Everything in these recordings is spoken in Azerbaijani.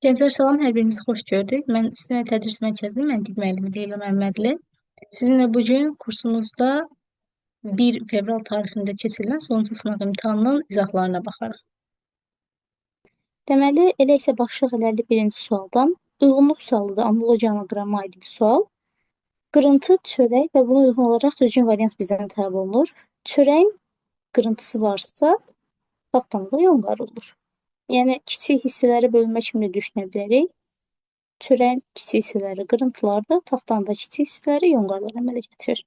Gençler salam, hər birinizi xoş gördük. Mən İstəmə Tədris Mərkəzinin məntiq müəllimi Leyla Məmmədli. Sizinlə bugün kursumuzda 1 fevral tarixində keçirilən sonuncu sınaq imtahanının izahlarına baxarıq. Deməli, elə isə başlıq elədi birinci sualdan. Uyğunluq sualı da analogiya anaqqrama aid bir sual. Qırıntı, çörək və buna uyğun olaraq düzgün variant bizdən tələb olunur. Çörəyin qırıntısı varsa, vaxtında yonqarılır. Yəni, kiçik hissələrə bölünmə kimi də düşünə bilərik. Çörəyin kiçik hissələri qırıntılardır, taxtanın da kiçik hissələri yonqarlar əmələ gətirir.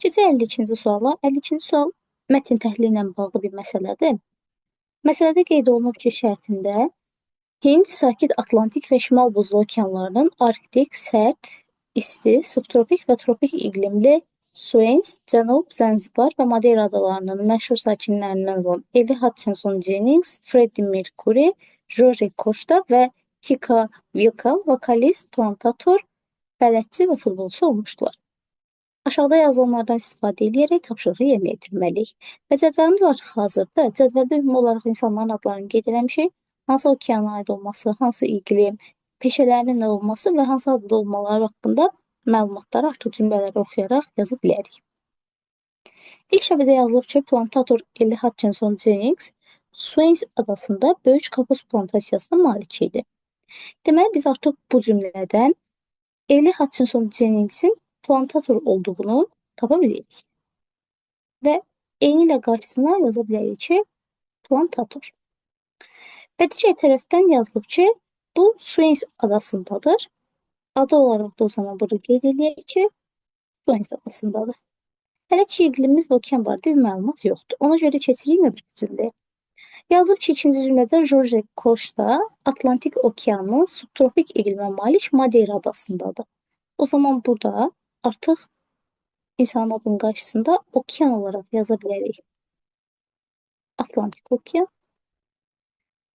Keçək 52-ci suala. 52-ci sual mətn təhlili ilə bağlı bir məsələdir. Məsələdə qeyd olunub ki, şərtində Hind, Sakit Atlantik və Şimal Buzlu okeanlarının Arktik, sərt, isti, subtropik və tropik iqlimli Suens, Cənub, Zənzibar və Madeyra adalarının məşhur sakinlərindən olan Eli Hutchinson Jennings, Freddie Mercury, George Costa və Tika Vilka vokalist, plantator, bələdçi və futbolçu olmuşdular. Aşağıda yazılanlardan istifadə edərək tapşırığı yerinə yetirməliyik. Və cədvəlimiz artıq hazırdır. Cədvəldə ümumi olaraq insanların adlarını qeyd eləmişik. Hansı okeana aid olması, hansı iqlim, peşələrinin nə olması və hansı adda olmaları haqqında məlumatları artıq cümlələri oxuyaraq yaza bilərik. İlk şəbədə yazılıb ki, plantator Eli Hutchinson Jennings Suens adasında böyük kakos plantasiyasına malik idi. Deməli, biz artıq bu cümlədən Eli Hutchinson Jennings'in plantator olduğunu tapa bilirik. Və eyni ilə qarşısına yaza bilərik ki, plantator. Və digər tərəfdən yazılıb ki, bu Suens adasındadır. Adı olaraq da o zaman burada qeyd edək ki, Suens adasındadır. Hələ ki, iqlimimiz və okean barədə bir məlumat yoxdur. Ona görə keçirik növbəti cümləyə. Yazıb ki, ikinci cümlədə George Costa Atlantik okeanının subtropik iqlimə malik Madeyra adasındadır. O zaman burada artıq insanın adının qarşısında okean olaraq yaza bilərik. Atlantik okean.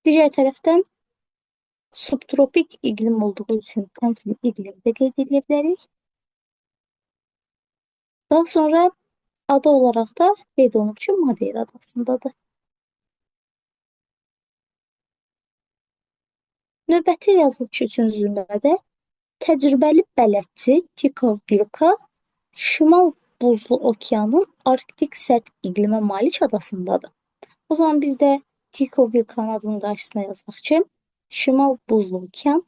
Digər tərəfdən subtropik iqlim olduğu üçün həmçinin iqlimi də qeyd edə bilərik. Daha sonra adı olaraq da qeyd olunub ki, Madeyra adasındadır. Növbəti yazılıb ki, üçüncü cümlədə təcrübəli bələdçi Tika Vilka Şimal Buzlu okeanın Arktik sərt iqlimə malik adasındadır. O zaman biz də Tika Vilka'nın adının qarşısına yazaq ki, Şimal Buzlu okean.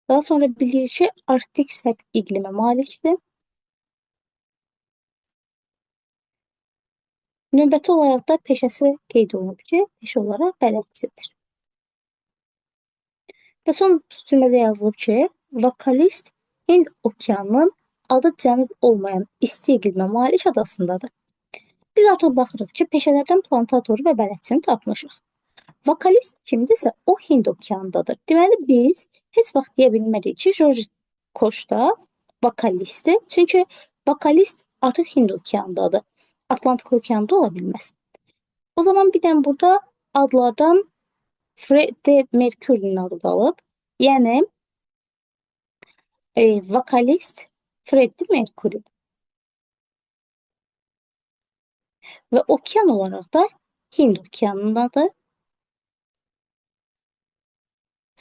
Daha sonra bilirik ki, Arktik sərt iqlimə malikdir. Növbəti olaraq da peşəsi qeyd olunub ki, peşə olaraq bələdçidir. Və son cümlədə yazılıb ki, vokalist Hind okeanının adı cənub olmayan isti iqlimə malik adasındadır. Biz artıq baxırıq ki, peşələrdən plantatoru və bələdçini tapmışıq. Vokalist kimdirsə, o Hind okeanındadır. Deməli, biz heç vaxt deyə bilmərik ki, George Costa vokalistdir. Çünki vokalist artıq Hind okeanındadır. Atlantik okeanında ola bilməz. O zaman bir dənə burada adlardan Freddie Mercury'nin adı qalıb. Yəni, vokalist Freddie Mercury. Və okean olaraq da Hind okeanındadır.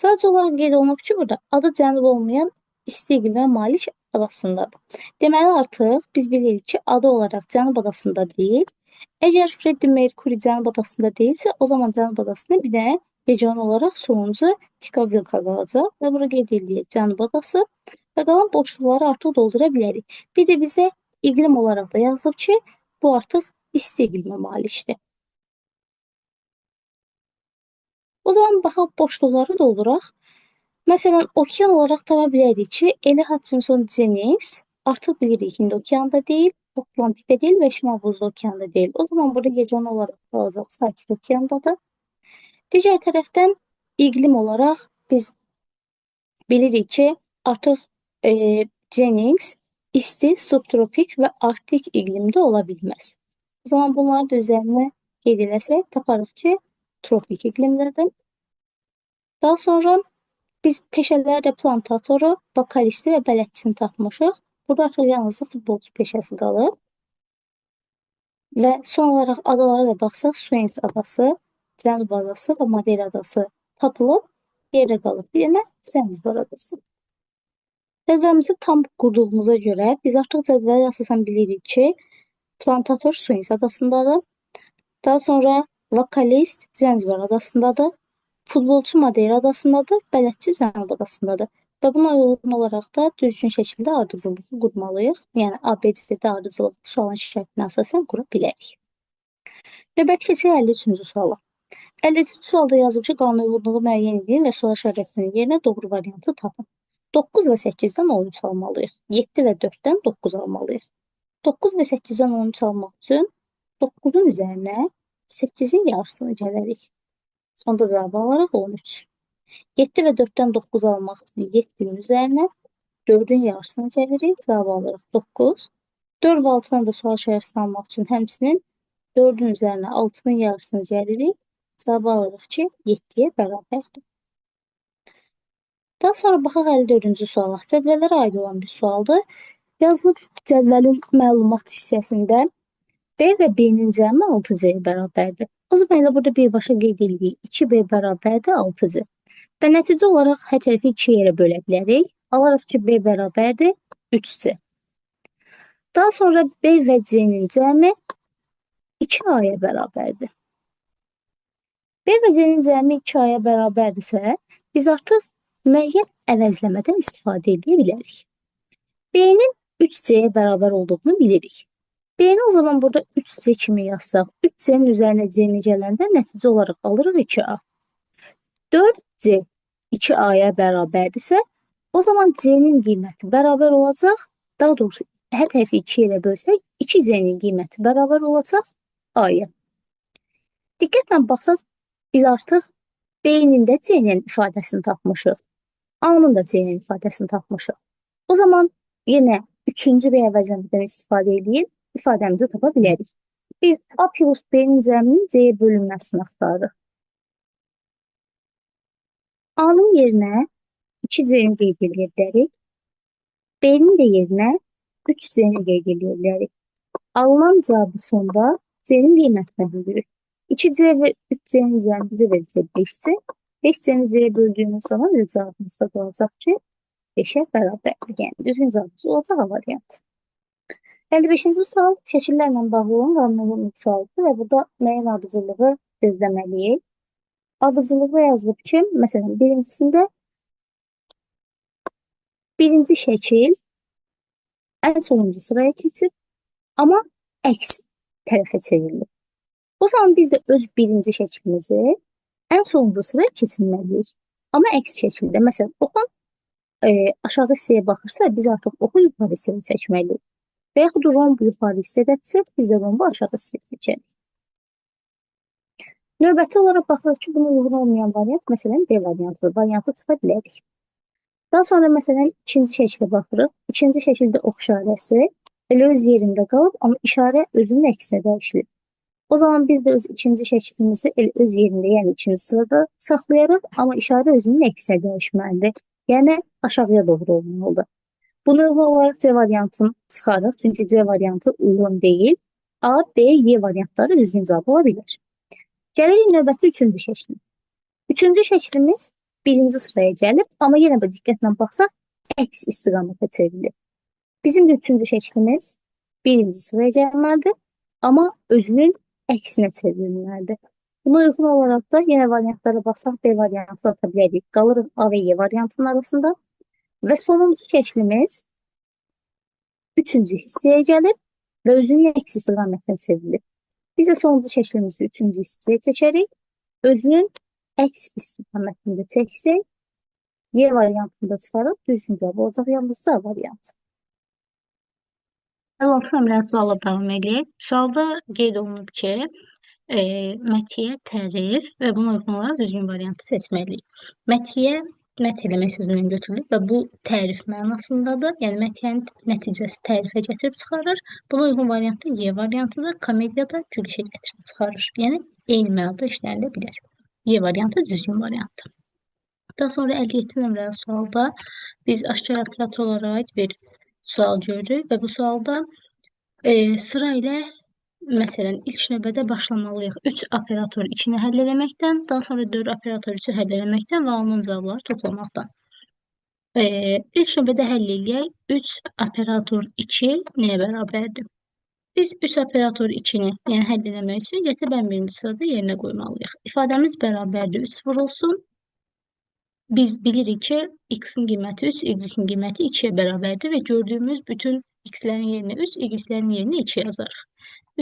Sadəcə olaraq qeyd olunub ki, burada adı cənub olmayan isti iqlimə malik adasındadır. Deməli, artıq biz bilirik ki, adı olaraq cənub adasında deyil. Əgər Freddie Mercury cənub adasında deyilsə, o zaman cənub adasında bir də yeganə olaraq sonuncu Tika Vilka qalacaq və bura qeyd edildik cənub adası və qalan boşluqları artıq doldura bilərik. Bir də bizə iqlim olaraq da yazılıb ki, bu artıq isti iqlimə malikdir. O zaman baxaq boşluqları dolduraq. Məsələn, okean olaraq tapa bilərik ki, Eli Hutchinson Jennings artıq bilirik Hind okeanında deyil, Atlantikdə deyil və Şimal Buzlu okeanında deyil. O zaman burada yeganə olaraq qalacaq Sakit okeandadır. Digər tərəfdən iqlim olaraq biz bilirik ki, artıq Jennings isti, subtropik və arktik iqlimdə ola bilməz. O zaman bunları da üzərinə qeyd eləsək, taparıq ki, tropik iqlimlərdir. Daha sonra biz peşələrdə plantatoru, vokalisti və bələdçisini tapmışıq. Burada artıq yalnızca futbolçu peşəsi qalır. Və son olaraq adalara da baxsaq, Suens adası, Cənub adası və Madeyra adası tapılıb, yerdə qalıb. Bir dənə Zənzibar adası. Cədvəlimizi tam qurduğumuza görə biz artıq cədvələ əsasən bilirik ki, Plantator Suens adasındadır. Daha sonra vokalist Zənzibar adasındadır. Futbolçu Madeyra adasındadır. Bələdçi Cənub adasındadır. Və buna uyğun olaraq da düzgün şəkildə ardıcıllığı qurmalıyıq. Yəni ABC-də ardıcılıq sualın şərtinə əsasən qura bilərik. Növbəti keçək 53-cü suala. 53-cü sualda yazıb ki, qanunauyğunluğu müəyyən edin və sual işarəsinin yerinə doğru variantı tapın. 9 və 8-dən 13 almalıyıq. 7 və 4-dən 9 almalıyıq. 9 və 8-dən 13 almaq üçün 9-un üzərinə 8-in yarısını gələrik. Sonda cavab alaraq 13. 7 və 4-dən 9 almaq üçün 7-nin üzərinə 4-ün yarısını gəlirik. Cavab alaraq 9. 4 və 6-dan da sual işarəsini almaq üçün həmçinin 4-ün üzərinə 6-nın yarısını gəlirik. Cavab alırıq ki, 7-yə bərabərdir. Daha sonra baxaq 54-cü suala. Cədvəllərə aid olan bir sualdır. Yazılıb cədvəlin məlumat hissəsində B və B-nin cəmi 6C-yə bərabərdir. O zaman elə burada birbaşa qeyd edirik. 2B bərabərdir 6C. Və nəticə olaraq hər tərəfi 2 yerə bölə bilərik. Alarıq ki, B bərabərdir 3C. Daha sonra B və C-nin cəmi 2A-ya bərabərdir. B və C-nin cəmi 2A-ya bərabərdirsə, biz artıq müəyyən əvəzləmədən istifadə edə bilərik. B-nin 3C-yə bərabər olduğunu bilirik. B-ni o zaman burada 3C kimi yazsaq, 3C-nin üzərinə C-ni gələndə nəticə olaraq alırıq 2A. 4C 2A-ya bərabərdirsə, o zaman C-nin qiyməti bərabər olacaq. Daha doğrusu, hər tərəfi 2 ilə bölsək, 2C-nin qiyməti bərabər olacaq A-ya. Diqqətlə baxsaq, biz artıq B-nin də C-nin ifadəsini tapmışıq. A-nın da C-nin ifadəsini tapmışıq. O zaman yenə 3-cü B əvəzləmədən istifadə edib ifadəmizi tapa bilərik. Biz A plus B-nin cəminin C-yə bölünməsini axtarırıq. A-nın yerinə 2C-ni qeyd edə bilərik. B-nin də yerinə 3C-ni qeyd edə bilərik. Alınan cavabı sonda C-nin qiymətinə bölürük. 2C və 3C-nin cəmi bizə verirsə 5C. 5C-ni C-yə böldüyümüz zaman cavabımız da olacaq ki, 5-ə bərabərdir. Yəni, düzgün cavabımız olacaq A variantı. 55-ci sual şəkillərlə bağlı olan qanunauyğunluq sualıdır və burada müəyyən ardıcıllığı gözləməliyik. Ardıcıllıqda yazılıb ki, məsələn, birincisində birinci şəkil ən sonuncu sıraya keçib, amma əks tərəfə çevrilir. O zaman biz də öz birinci şəklimizi ən sonuncu sıraya keçirməliyik. Amma əks şəkildə, məsələn, oxun aşağı hissəyə baxırsa, biz artıq oxu yuxarı hissəyə çəkməliyik. Və yaxud rombu yuxarı hissədədirsə, biz də rombu aşağı hissəyə çəkərik. Növbəti olaraq baxırıq ki, buna uyğun olmayan variant, məsələn, D variantıdır. Variantı çıxa bilərik. Daha sonra, məsələn, ikinci şəklə baxırıq. İkinci şəkildə ox işarəsi elə öz yerində qalıb, amma işarə özünün əksinə dəyişilir. O zaman biz də öz ikinci şəklimizi elə öz yerində, yəni ikinci sırada saxlayarıq, amma işarə özünün əksinə dəyişməlidir. Yəni, aşağıya doğru olmalıdır. Buna uyğun olaraq C variantını çıxarıq, çünki C variantı uyğun deyil. A, B, Y variantları düzgün cavab ola bilər. Gəlirik növbəti üçüncü şəklə. Üçüncü şəklimiz birinci sıraya gəlib, amma yenə də diqqətlə baxsaq, əks istiqamətə çevrilir. Bizim də üçüncü şəklimiz birinci sıraya gəlməlidir, amma özünün əksinə çevrilməlidir. Buna uyğun olaraq da yenə variantlara baxsaq, B variantını ata bilərik. Qalırıq A və Y variantının arasında. Və sonuncu şəklimiz üçüncü hissəyə gəlib və özünün əks istiqamətə çevrilir. Biz də sonuncu şəklimizi üçüncü hissəyə çəkərik. Özünün əks istiqamətində çəksək, Y variantında çıxarıb düzgün cavab olacaq, yalnız A variantı. 56 nömrəli sualla davam edək. Sualda qeyd olunub ki, mətiyə tərif və buna uyğun olaraq düzgün variantı seçməliyik. Mətiyə mət eləmək sözündən götürülüb və bu tərif mənasındadır. Yəni, mətiyənin nəticəsi tərifə gətirib çıxarır. Buna uyğun variantı Y variantıdır. Komediyada gülüşə gətirib çıxarır. Yəni, eyni mənada işlənilə bilər. Y variantı düzgün variantı. Daha sonra 57 nömrəli sualda biz aşkar operatorlara aid bir sual görürük və bu sualda sıra ilə Məsələn, ilk növbədə başlamalıyıq 3 operator içini həll eləməkdən, daha sonra 4 operator üçün həll eləməkdən və alınan cavabları toplamaqdan. İlk növbədə həll eləyək. 3 operator 2 nəyə bərabərdir? Biz 3 operator 2-ni, yəni həll eləmək üçün gətirib ən birinci sırada yerinə qoymalıyıq. İfadəmiz bərabərdir 3 vurulsun. Biz bilirik ki, x-in qiyməti 3, y-in qiyməti 2-yə bərabərdir və gördüyümüz bütün x-lərin yerinə 3, y-lərin yerinə 2 yazarıq.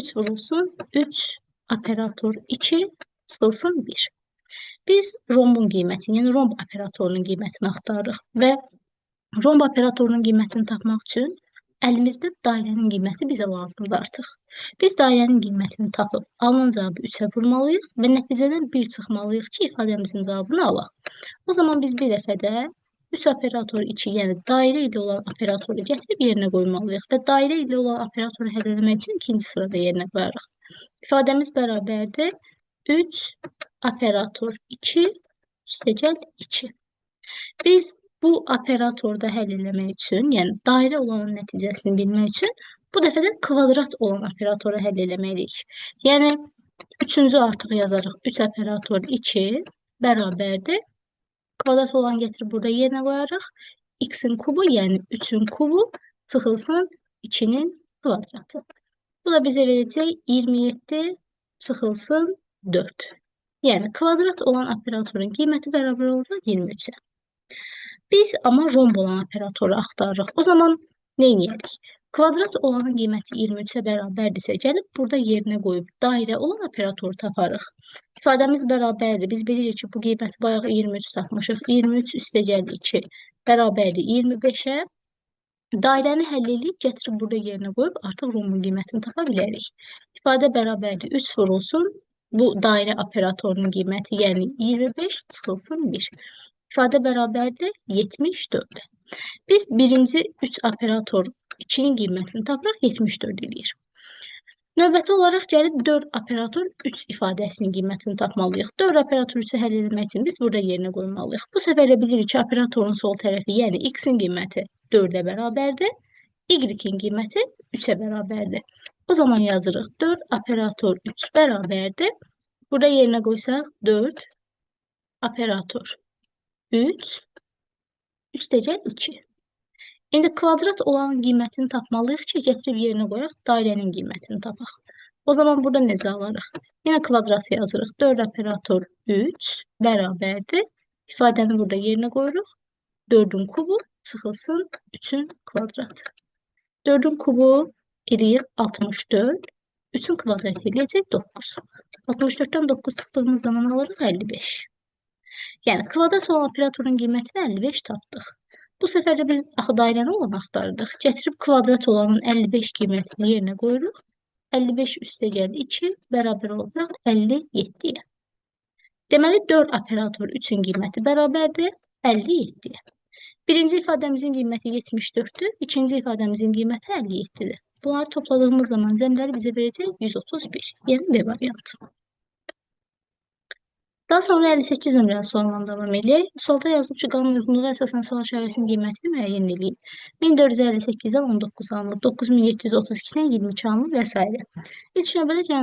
3 vurulsun, 3 operator 2 çıxılsın 1. Biz rombun qiymətini, yəni romb operatorunun qiymətini axtarırıq və romb operatorunun qiymətini tapmaq üçün əlimizdə dairənin qiyməti bizə lazımdır artıq. Biz dairənin qiymətini tapıb alınan cavabı 3-ə vurmalıyıq və nəticədən 1 çıxmalıyıq ki, ifadəmizin cavabını alaq. O zaman biz bir dəfədə 3 operator 2, yəni dairə ilə olan operatoru gətirib yerinə qoymalıyıq və dairə ilə olan operatoru həll etmək üçün ikinci sırada yerinə qoyarıq. İfadəmiz bərabərdir 3 operator 2 üstəgəl 2. Biz bu operatorda həll etmək üçün, yəni dairə olanın nəticəsini bilmək üçün bu dəfə də kvadrat olan operatoru həll etməliyik. Yəni 3-cü artıq yazarıq. 3 operator 2 bərabərdir. Kvadrat olan gətirib burada yerinə qoyarıq. X-in kubu, yəni 3-ün kubu çıxılsın 2-nin kvadratı. Bu da bizə verəcək 27 çıxılsın 4. Yəni kvadrat olan operatorun qiyməti bərabər olacaq 23-ə. Biz amma romb olan operatoru axtarırıq. O zaman nə edərik? Kvadrat olanın qiyməti 23-ə bərabərdirsə, gəlib burada yerinə qoyub dairə olan operatoru taparıq. İfadəmiz bərabərdir. Biz bilirik ki, bu qiyməti bayaq 23 tapmışıq. 23 üstəgəl 2 bərabərdir 25-ə. Dairəni həll edib gətirib burada yerinə qoyub artıq rombun qiymətini tapa bilərik. İfadə bərabərdir 3 vurulsun. Bu dairə operatorunun qiyməti, yəni 25 çıxılsın 1. İfadə bərabərdir 74. Biz birinci 3 operator 2-nin qiymətini tapırıq, 74 edir. Növbəti olaraq gəlib 4 operator 3 ifadəsinin qiymətini tapmalıyıq. 4 operator 3-ü həll etmək üçün biz burada yerinə qoymalıyıq. Bu səfər də bilirik ki, operatorun sol tərəfi, yəni x-in qiyməti 4-ə bərabərdir, y-in qiyməti 3-ə bərabərdir. O zaman yazırıq 4 operator 3 bərabərdir. Burada yerinə qoysaq 4 operator 3 üstəgəl 2. İndi kvadrat olan qiymətini tapmalıyıq ki, gətirib yerinə qoyaq, dairənin qiymətini tapaq. O zaman burada necə alırıq? Yenə kvadratı yazırıq. 4 operator 3 bərabərdir. İfadəni burada yerinə qoyuruq. 4-ün kubu çıxılsın 3-ün kvadratı. 4-ün kubu eləyir 64. 3-ün kvadratı eləyəcək 9. 64-dən 9 çıxdığımız zaman alırıq 55. Yəni kvadrat olan operatorun qiymətini 55 tapdıq. Bu səfər də biz axı dairəni olan axtardıq. Gətirib kvadrat olanın 55 qiymətini yerinə qoyuruq. 55 üstəgəl 2 bərabər olacaq 57-yə. Deməli 4 operator 3-ün qiyməti bərabərdir 57-yə. Birinci ifadəmizin qiyməti 74-dür, ikinci ifadəmizin qiyməti 57-dir. Bunları topladığımız zaman cəmləri bizə verəcək 131, yəni B variantı. Daha sonra 58 nömrəli sualla davam edək. Sualda yazılıb ki, qanun uyğunluğu əsasən sual işarəsinin qiymətini müəyyən edin. 1458-dən 19 alınıb, 9732-dən 22 alınıb və s. İlk növbədə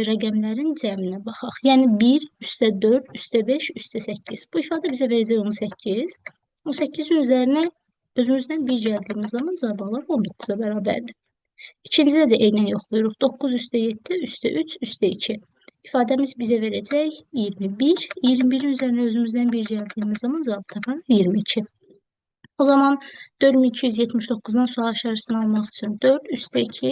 rəqəmlərin cəminə baxaq. Yəni 1, üstə 4, üstə 5, üstə 8. Bu ifadə bizə verəcək 18. 18-in üzərinə özümüzdən 1 gəldiyimiz zaman cavab alır 19-a bərabərdir. İkincidə də eynən yoxlayırıq. 9 üstə 7, üstə 3, üstə 2. İfadəmiz bizə verəcək 21. 21-in üzərinə özümüzdən 1 gəldiyimiz zaman cavab tapar 22. O zaman 4279-dan sual işarəsini almaq üçün 4 üstə 2,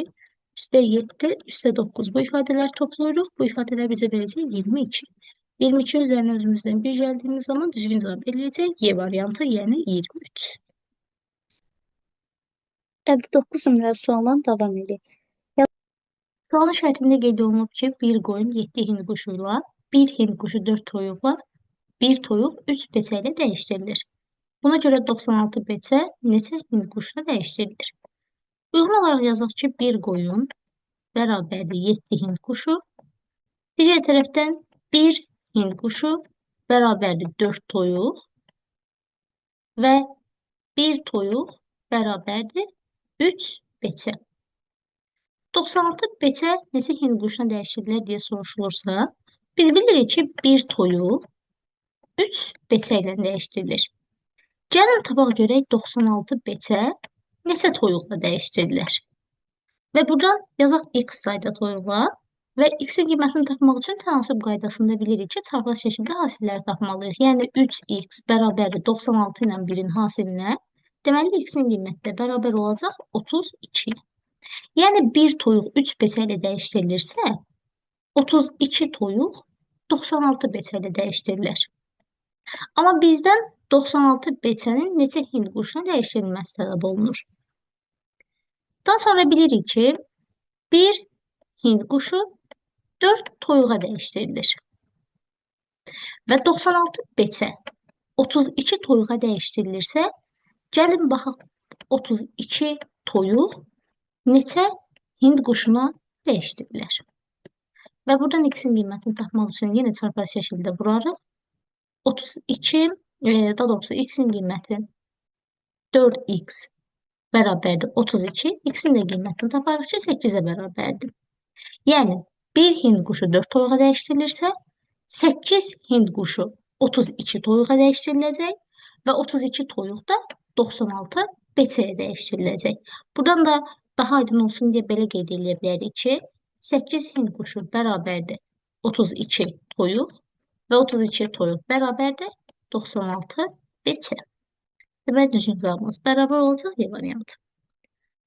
üstə 7, üstə 9. Bu ifadələri toplayırıq. Bu ifadələr bizə verəcək 22. 22-in üzərinə özümüzdən 1 gəldiyimiz zaman düzgün cavab eləyəcək Y variantı, yəni 23. 59 nömrəli sualla davam edək. Sualın şərtində qeyd olunub ki, bir qoyun 7 hindquşu ilə, bir hindquşu 4 toyuqla, bir toyuq 3 beçə ilə dəyişdirilir. Buna görə 96 beçə neçə hindquşla dəyişdirilir? Uyğun olaraq yazaq ki, bir qoyun bərabərdir 7 hindquşu. Digər tərəfdən bir hindquşu bərabərdir 4 toyuq və bir toyuq bərabərdir 3 beçə. 96 beçə neçə hindquşuna dəyişdirilir deyə soruşulursa, biz bilirik ki, bir toyuq 3 beçə ilə dəyişdirilir. Gəlin tapaq görək 96 beçə neçə toyuqla dəyişdirilir. Və buradan yazaq x sayda toyuğa və x-in qiymətini tapmaq üçün tənasıb qaydasında bilirik ki, çarpaz şəkildə hasilləri tapmalıyıq. Yəni 3x bərabərdir 96 ilə 1-in hasilinə. Deməli, x-in qiyməti də bərabər olacaq 32. Yəni, bir toyuq 3 beçə ilə dəyişdirilirsə, 32 toyuq 96 beçə ilə dəyişdirilir. Amma bizdən 96 beçənin neçə hindquşuna dəyişdirilməsi tələb olunur. Daha sonra bilirik ki, bir hindquşu 4 toyuğa dəyişdirilir. Və 96 beçə 32 toyuğa dəyişdirilirsə, gəlin baxaq 32 toyuq neçə hindquşuna dəyişdirilir. Və buradan x-in qiymətini tapmaq üçün yenə çarpaz şəkildə vurarıq. 32, daha doğrusu x-in qiyməti 4x bərabərdir 32, x-in də qiymətini taparıq ki, 8-ə bərabərdir. Yəni, bir hindquşu 4 toyuğa dəyişdirilirsə, 8 hindquşu 32 toyuğa dəyişdiriləcək və 32 toyuq da 96 beçəyə dəyişdiriləcək. Buradan da daha aydın olsun deyə belə qeyd edə bilərik ki, 8 hindquşu bərabərdir 32 toyuq və 32 toyuq bərabərdir 96 beçə. Deməli, düzgün cavabımız bərabər olacaq D variantı.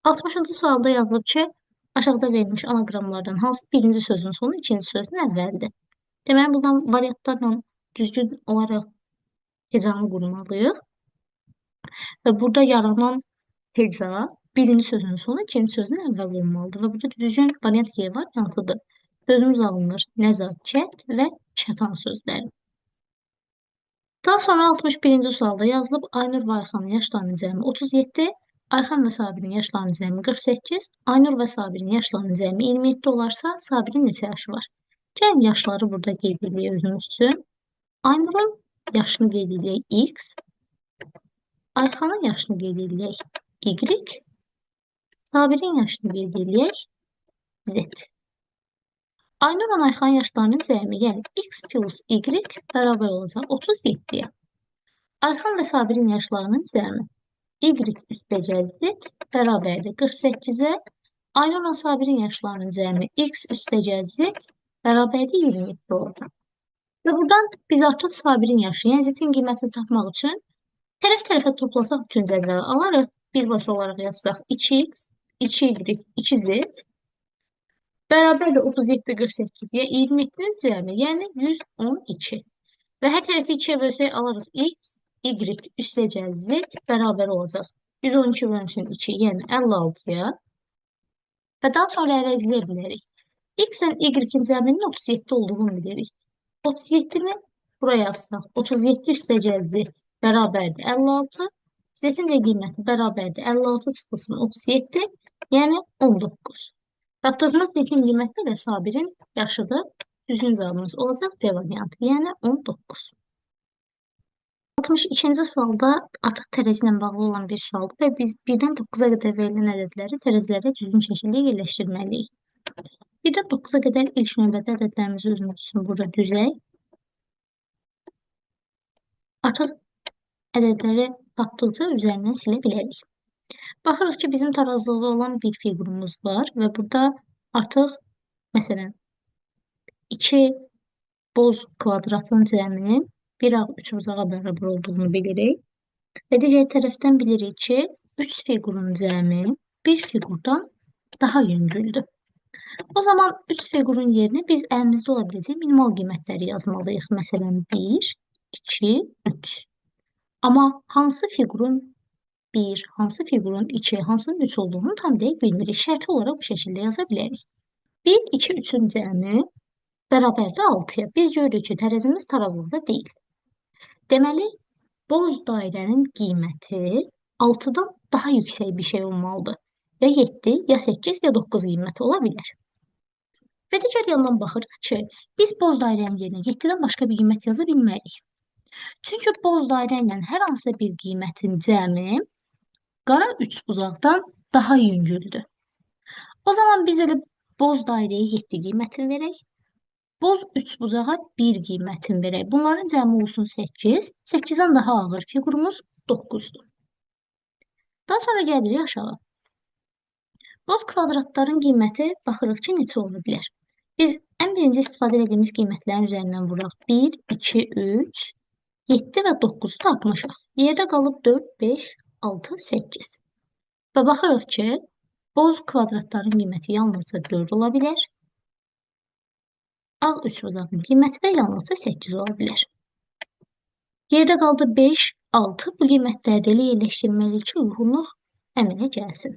60-cı sualda yazılıb ki, aşağıda verilmiş anaqramlardan hansı birinci sözün sonu ikinci sözün əvvəlidir? Deməli, buradan variantlarla düzgün olaraq hecanı qurmalıyıq. Və burada yaranan heca birinci sözün sonu ikinci sözün əvvəli olmalıdır. Və burada düzgün variant Y variantıdır. Sözümüz alınır nəzakət və çatan sözləri. Daha sonra 61-ci sualda yazılıb Aynur və Ayxanın yaşlarının cəmi 37, Ayxan və Sabirin yaşlarının cəmi 48, Aynur və Sabirin yaşlarının cəmi 27 olarsa, Sabirin neçə yaşı var? Gəlin yaşları burada qeyd edək özümüz üçün. Aynurun yaşını qeyd edək X, Ayxanın yaşını qeyd edək Y, Sabirin yaşını qeyd edək Z. Aynurla Ayxanın yaşlarının cəmi, yəni X plus Y bərabər olacaq 37-yə. Ayxan və Sabirin yaşlarının cəmi Y üstəgəl Z bərabərdir 48-ə. Aynurla Sabirin yaşlarının cəmi X üstəgəl Z bərabərdir 27 olacaq. Və buradan biz artıq Sabirin yaşı, yəni Z-in qiymətini tapmaq üçün tərəf-tərəfə toplasaq bütün cədvəli alarıq. Birbaşa olaraq yazsaq 2x, 2y, 2z bərabərdir 37, 48, ya 27-nin cəmi, yəni 112. Və hər tərəfi 2-yə bölsək alarıq x, y üstəgəl z bərabər olacaq. 112 bölünsün 2, yəni 56-ya. Və daha sonra əvəzləyə bilərik. X-lə y-in cəminin 37 olduğunu bilirik. 37-ni buraya yazsaq, 37 üstəgəl z bərabərdir 56. Z-in də qiyməti bərabərdir 56 çıxılsın 37, yəni 19. Tapdığımız Z-in qiyməti ilə Sabirin yaşıdır. Düzgün cavabımız olacaq D variantı, yəni 19. 62-ci sualda artıq tərəzi ilə bağlı olan bir sualdır və biz 1-dən 9-a qədər verilən ədədləri tərəzilərə düzgün şəkildə yerləşdirməliyik. 1-dən 9-a qədər ilk növbədə ədədlərimizi özümüz üçün burada düzək. Artıq ədədləri tapdıqca üzərindən silə bilərik. Baxırıq ki, bizim tarazlıqda olan bir fiqurumuz var və burada artıq, məsələn, 2 boz kvadratın cəminin 1 ağ 3 buzağa bərabər olduğunu bilirik. Və digər tərəfdən bilirik ki, 3 fiqurun cəmi bir fiqurdan daha yüngüldür. O zaman 3 fiqurun yerinə biz əlimizdə ola biləcək minimal qiymətləri yazmalıyıq. Məsələn, 1, 2, 3. Amma hansı fiqurun 1, hansı fiqurun 2, hansının 3 olduğunu tam dəqiq bilmirik. Şərti olaraq bu şəkildə yaza bilərik. 1, 2, 3-ün cəmi bərabərdir 6-ya. Biz görürük ki, tərəzimiz tarazlıqda deyil. Deməli, boz dairənin qiyməti 6-dan daha yüksək bir şey olmalıdır. Ya 7, ya 8, ya 9 qiyməti ola bilər. Və digər yandan baxırıq ki, biz boz dairənin yerinə 7-dən başqa bir qiymət yaza bilmərik. Çünki boz dairə ilə hər hansı bir qiymətin cəmi qara 3 uzaqdan daha yüngüldür. O zaman biz elə boz dairəyə 7 qiymətini verək. Boz üçbucağa 1 qiymətini verək. Bunların cəmi olsun 8. 8-dən daha ağır fiqurumuz 9-dur. Daha sonra gəlirik aşağı. Boz kvadratların qiyməti baxırıq ki, neçə ola bilər. Biz ən birinci istifadə etdiyimiz qiymətlərin üzərindən vuraq. 1, 2, 3, 7 və 9-u tapmışıq. Yerdə qalıb 4, 5, 6, 8. Və baxırıq ki, boz kvadratların qiyməti yalnızca 4 ola bilər. Ağ üçbucağın qiyməti də yalnızca 8 ola bilər. Yerdə qaldı 5, 6. Bu qiymətləri elə yerləşdirməliyik ki, uyğunluq əmələ gəlsin.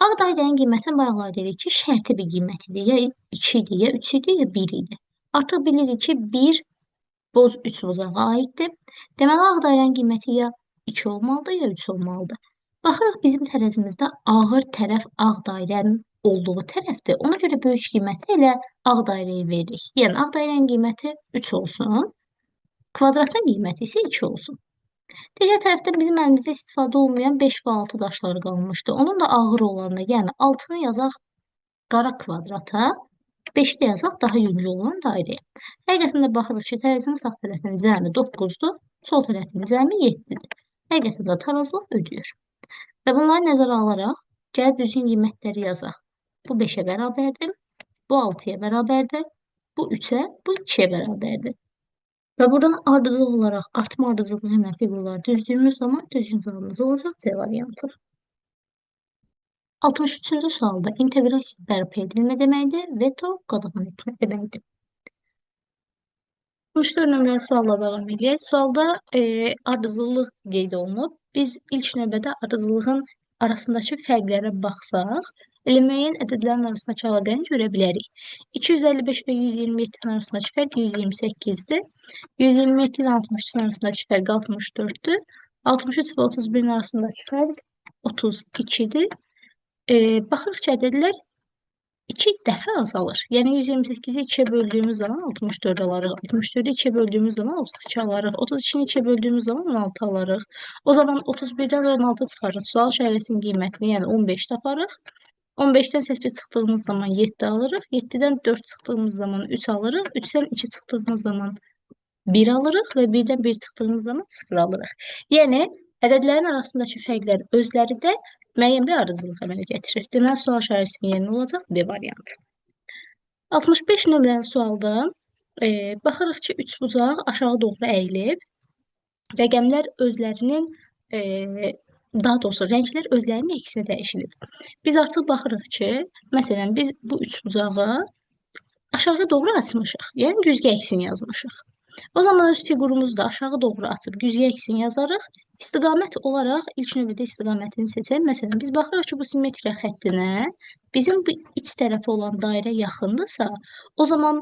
Ağ dairənin qiymətini bayaqlar dedik ki, şərti bir qiymətidir. Ya 2 idi, ya 3 idi, ya 1 idi. Artıq bilirik ki, 1 boz üçbucağa aiddir. Deməli, ağ dairənin qiyməti ya 2 olmalıdır, ya 3 olmalıdır. Baxırıq bizim tərəzimizdə ağır tərəf ağ dairənin olduğu tərəfdir. Ona görə böyük qiyməti elə ağ dairəyə veririk. Yəni, ağ dairənin qiyməti 3 olsun, kvadratın qiyməti isə 2 olsun. Digər tərəfdən bizim əlimizdə istifadə olmayan 5 və 6 daşları qalmışdı. Onun da ağır olanı, yəni 6-nı yazaq qara kvadrata, 5-i də yazaq daha yüngül olan dairəyə. Həqiqətən də baxırıq ki, tərəzinin sağ tərəfinin cəmi 9-dur, sol tərəfinin cəmi 7-dir. Həqiqətən də tarazlıq ödəyir. Və bunları nəzərə alaraq, gəlib düzgün qiymətləri yazaq. Bu 5-ə bərabərdir, bu 6-ya bərabərdir, bu 3-ə, bu 2-yə bərabərdir. Və buradan ardıcıl olaraq artma ardıcılığı ilə fiqurları düzdüyümüz zaman düzgün cavabımız olacaq C variantı. 63-cü sualda inteqrasiya bərpa edilmə deməkdir, veto qadağan etmə deməkdir. 64 nömrəli sualla davam edək. Sualda ardıcıllıq qeyd olunub. Biz ilk növbədə ardıcıllığın arasındakı fərqlərə baxsaq, elə müəyyən ədədlərin arasındakı əlaqəni görə bilərik. 255 və 127-nin arasındakı fərq 128-dir. 127 ilə 63-ün arasındakı fərq 64-dür. 63 və 31-in arasındakı fərq 32-dir. Baxırıq ki, ədədlər 2 dəfə azalır. Yəni 128-i 2-yə böldüyümüz zaman 64 alarıq. 64-ü 2-yə böldüyümüz zaman 32 alarıq. 32-ni 2-yə böldüyümüz zaman 16 alarıq. O zaman 31-dən 16 çıxarıq. Sual şərəsinin qiymətini, yəni 15 taparıq. 15-dən 8 çıxdığımız zaman 7 alırıq. 7-dən 4 çıxdığımız zaman 3 alırıq. 3-dən 2 çıxdığımız zaman 1 alırıq və 1-dən 1 çıxdığımız zaman 0 alırıq. Yəni, ədədlərin arasındakı fərqlər özləri də müəyyən bir ardıcıllıq əmələ gətirir. Deməli, sual şərəsinin yerinə olacaq B variantı. 65 nömrəli sualda baxırıq ki, üçbucaq aşağı doğru əyilib. Rəqəmlər özlərinin, daha doğrusu rənglər özlərinin əksinə dəyişilib. Biz artıq baxırıq ki, məsələn, biz bu üçbucağı aşağı doğru açmışıq. Yəni, güzgə əksini yazmışıq. O zaman öz fiqurumuzu da aşağı doğru açıb güzgə əksini yazarıq. İstiqamət olaraq ilk növbədə istiqamətini seçək. Məsələn, biz baxırıq ki, bu simmetriya xəttinə bizim bu iç tərəfi olan dairə yaxındırsa, o zaman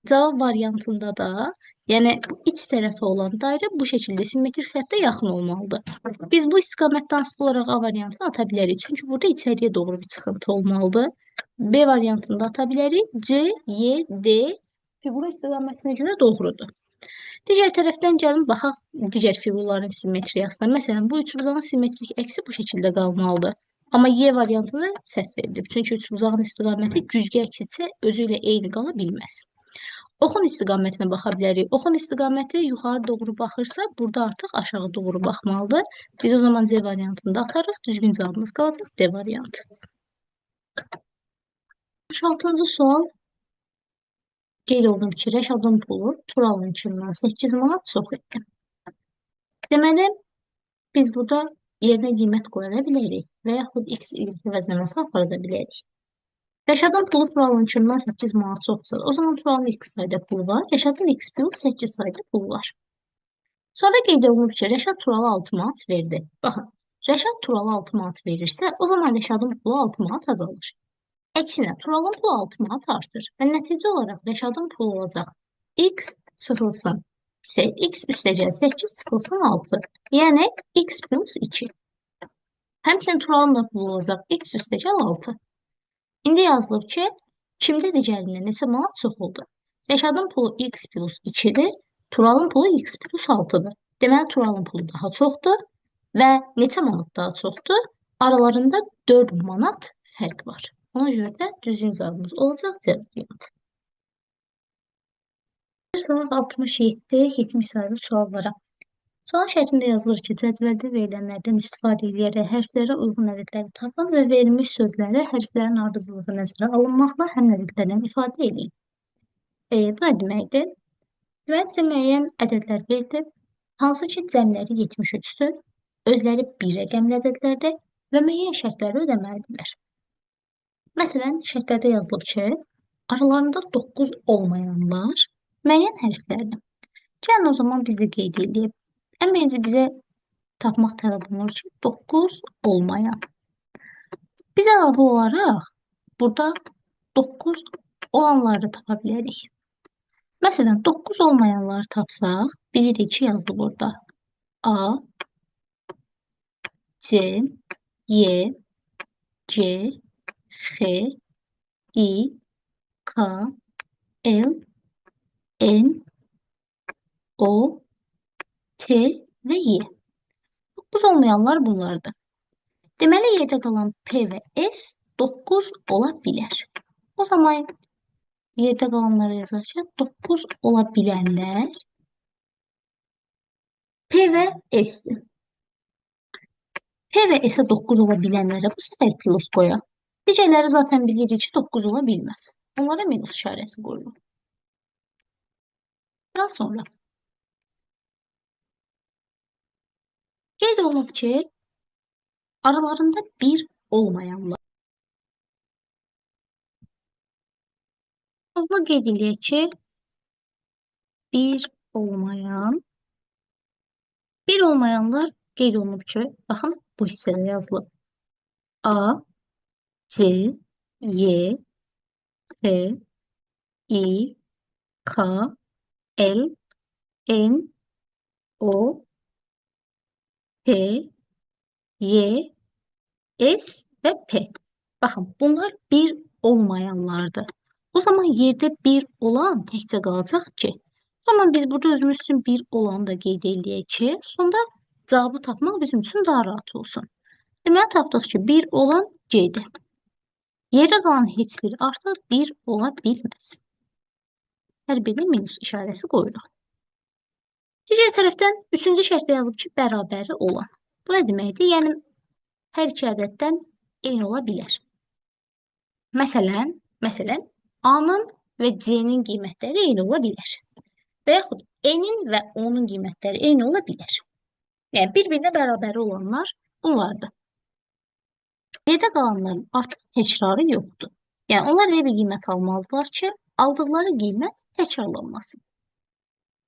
cavab variantında da, yəni bu iç tərəfi olan dairə bu şəkildə simmetrik xəttə yaxın olmalıdır. Biz bu istiqamətdən asılı olaraq A variantını ata bilərik. Çünki burada içəriyə doğru bir çıxıntı olmalıdır. B variantını da ata bilərik. C, Y, D fiqurun istiqamətinə görə doğrudur. Digər tərəfdən gəlin, baxaq digər fiqurların simmetriyasına. Məsələn, bu üçbucağın simmetrik əksi bu şəkildə qalmalıdır. Amma Y variantında səhv verilib. Çünki üçbucağın istiqaməti güzgə əksisə özü ilə eyni qala bilməz. Oxun istiqamətinə baxa bilərik. Oxun istiqaməti yuxarı doğru baxırsa, burada artıq aşağı doğru baxmalıdır. Biz o zaman C variantında atarıq. Düzgün cavabımız qalacaq D variantı. 66-cı sual. Qeyd olunub ki, Rəşadın pulu Turalınkindən 8 manat çox etdi. Deməli, biz burada yerinə qiymət qoya bilərik və yaxud x, y vəzləməsi aparada bilərik. Rəşadın pulu Turalınkindən 8 manat çoxdur. O zaman Turalın x sayda pulu var, Rəşadın x plus 8 sayda pulu var. Sonra qeyd olunub ki, Rəşad Turala 6 manat verdi. Baxın, Rəşad Turala 6 manat verirsə, o zaman Rəşadın pulu 6 manat azalır. Əksinə, Turalın pulu 6 manat artır və nəticə olaraq Rəşadın pulu olacaq x çıxılsın, x üstəcəl 8 çıxılsın 6. Yəni, x plus 2. Həmçinin Turalın da pulu olacaq x üstəcəl 6. İndi yazılıb ki, kimdə digərində neçə manat çox oldu? Rəşadın pulu x plus 2-dir, Turalın pulu x plus 6-dır. Deməli, Turalın pulu daha çoxdur və neçə manat daha çoxdur? Aralarında 4 manat fərq var. Ona görə də düzgün cavabımız olacaq cəbriyat. Sınıf 67-70 sayılı suallara. Sual şəklində yazılır ki, cədvəldə verilənlərdən istifadə edərək hərflərə uyğun ədədləri tapın və verilmiş sözləri hərflərin ardıcılığı nəzərə alınmaqla həmin ədədlərlə ifadə edin. Bu nə deməkdir? Deməli, bizə müəyyən ədədlər verilir, hansı ki, cəmləri 73-dür, özləri bir rəqəmli ədədlərdir və müəyyən şərtləri ödəməlidirlər. Məsələn, şərtlərdə yazılıb ki, aralarında 9 olmayanlar müəyyən hərflərdir. Gəlin o zaman biz də qeyd edək. Ən birinci bizə tapmaq tələb olunur ki, 9 olmayan. Biz əlavə olaraq burada 9 olanları tapa bilərik. Məsələn, 9 olmayanları tapsaq, bilirik ki, yazılıb burada A, C, Y, C, X, I, K, L, N, O, T və Y. 9 olmayanlar bunlardır. Deməli, yerdə qalan P və S 9 ola bilər. O zaman yerdə qalanları yazarkən 9 ola bilənlər P və S-dir. P və S-ə 9 ola bilənlərə bu səfər plus qoyaq. Digərləri zaten bilirik ki, 9 ola bilməz. Onlara minus işarəsi qoyulur. Daha sonra qeyd olunub ki, aralarında 1 olmayanlar. Burada qeyd edək ki, 1 olmayanlar qeyd olunub ki, baxın, bu hissədə yazılıb. A, C, Y, F, I, K, L, N, O, P, Y, S və P. Baxın, bunlar 1 olmayanlardır. O zaman yerdə 1 olan təkcə qalacaq ki, o zaman biz burada özümüz üçün 1 olanı da qeyd edək ki, sonda cavabı tapmaq bizim üçün daha rahat olsun. Deməli, tapdıq ki, 1 olan C-dir. Yerdə qalan heç bir artıq 1 ola bilməz. Hər birinə minus işarəsi qoyuruq. Digər tərəfdən 3-cü şərtdə yazılıb ki, bərabəri olan. Bu nə deməkdir? Yəni, hər iki ədəddən eyni ola bilər. Məsələn, A-nın və C-nin qiymətləri eyni ola bilər. Və yaxud N-in və O-nun qiymətləri eyni ola bilər. Yəni, bir-birinə bərabəri olanlar bunlardır. Yerdə qalanların artıq təkrarı yoxdur. Yəni, onlar elə bir qiymət almalıdırlar ki, aldıqları qiymət təkrarlanmasın.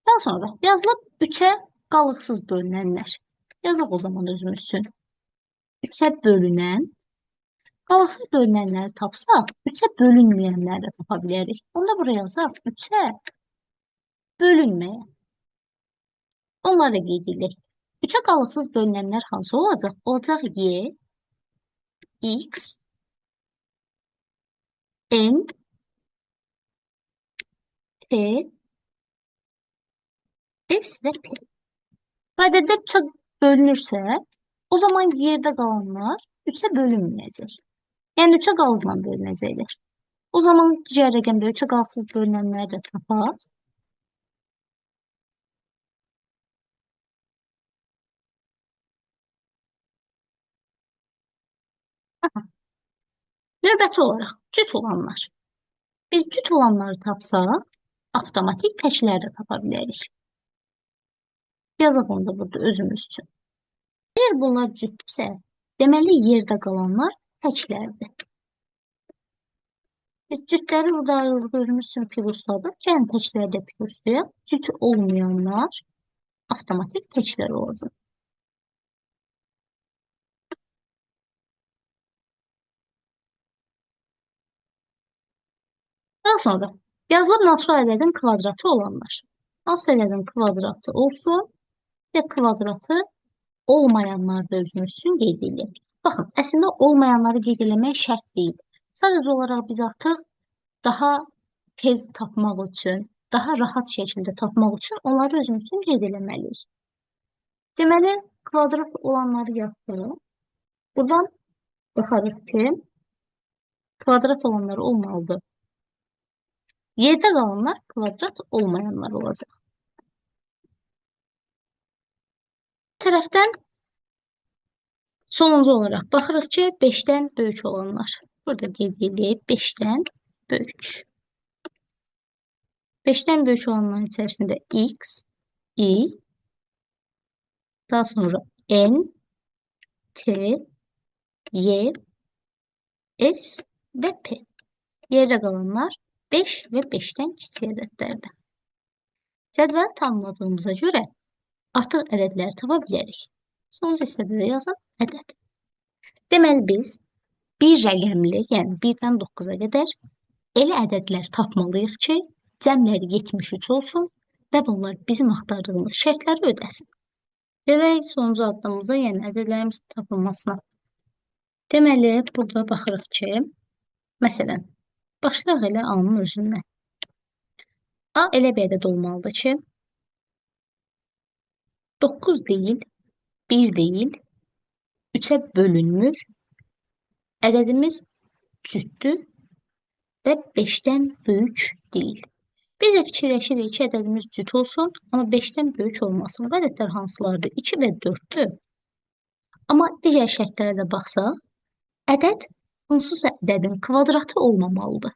Daha sonra yazılıb 3-ə qalıqsız bölünənlər. Yazaq o zaman özümüz üçün. 3-ə bölünən, qalıqsız bölünənləri tapsaq, 3-ə bölünməyənləri də tapa bilərik. Onda buraya yazaq 3-ə bölünməyən. Onları da qeyd edək. 3-ə qalıqsız bölünənlər hansı olacaq? Olacaq Y, X, N, P, S və P. Bu ədədlər 3-ə bölünürsə, o zaman yerdə qalanlar 3-ə bölünməyəcək. Yəni 3-ə qalıqla bölünəcəklər. O zaman digər rəqəmdə 3-ə qalıqsız bölünənləri də tapaq. Növbəti olaraq cüt olanlar. Biz cüt olanları tapsaq, avtomatik təkləri də tapa bilərik. Yazaq onu da burada özümüz üçün. Əgər bunlar cütdürsə, deməli yerdə qalanlar təklərdir. Biz cütləri burada ayrılıq özümüz üçün plusladık. Yəni təkləri də pluslayaq. Cüt olmayanlar avtomatik təklər olacaq. Daha sonra yazılıb natural ədədin kvadratı olanlar. Hansı ədədin kvadratı olsun və kvadratı olmayanları da özümüz üçün qeyd edək. Baxın, əslində olmayanları qeyd eləmək şərt deyil. Sadəcə olaraq biz artıq daha tez tapmaq üçün, daha rahat şəkildə tapmaq üçün onları özümüz üçün qeyd eləməliyik. Deməli, kvadrat olanları yazdırıq. Buradan baxarıq ki, kvadrat olanlar olmalıdır. Yerdə qalanlar kvadrat olmayanlar olacaq. Tərəfdən sonuncu olaraq baxırıq ki, 5-dən böyük olanlar. Burada qeyd edək, 5-dən böyük. 5-dən böyük olanların içərisində x, y, daha sonra n, t, y, s və p. Yerdə qalanlar 5 və 5-dən kiçik ədədlərdir. Cədvəli tanımladığımıza görə artıq ədədləri tapa bilərik. Sonuncu hissədə də yazaq ədəd. Deməli biz bir rəqəmli, yəni 1-dən 9-a qədər elə ədədlər tapmalıyıq ki, cəmləri 73 olsun və bunlar bizim axtardığımız şərtləri ödəsin. Gedək sonuncu addımımıza, yəni ədədlərimizin tapılmasına. Deməli, burada baxırıq ki, məsələn, başlayaq elə A-nın özündən. A elə bir ədəd olmalıdır ki, 9 deyil, 1 deyil, 3-ə bölünmür, ədədimiz cütdür və 5-dən böyük deyil. Biz də fikirləşirik ki, ədədimiz cüt olsun, amma 5-dən böyük olmasın. Bu ədədlər hansılardır? 2 və 4-dür. Amma digər şərtlərə də baxsaq, ədəd hansısa ədədin kvadratı olmamalıdır.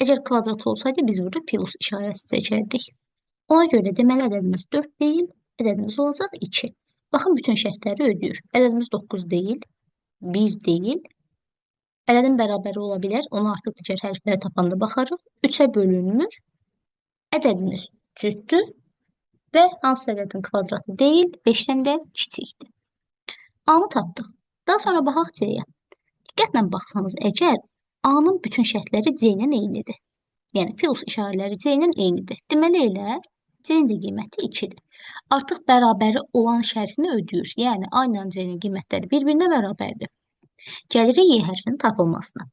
Əgər kvadrat olsaydı, biz burada plus işarəsi seçərdik. Ona görə deməli ədədimiz 4 deyil, ədədimiz olacaq 2. Baxın, bütün şərtləri ödəyir. Ədədimiz 9 deyil, 1 deyil. Ədədin bərabəri ola bilər. Onu artıq digər hərfləri tapanda baxarıq. 3-ə bölünmür. Ədədimiz cütdür və hansı ədədin kvadratı deyil, 5-dən də kiçikdir. A-nı tapdıq. Daha sonra baxaq C-yə. Diqqətlə baxsanız, əgər A-nın bütün şərtləri C-ilə eynidir. Yəni, plus işarələri C-ilə eynidir. Deməli elə C-nin də qiyməti 2-dir. Artıq bərabəri olan şərtini ödəyir. Yəni, A ilə C-nin qiymətləri bir-birinə bərabərdir. Gəlirik Y hərfinin tapılmasına.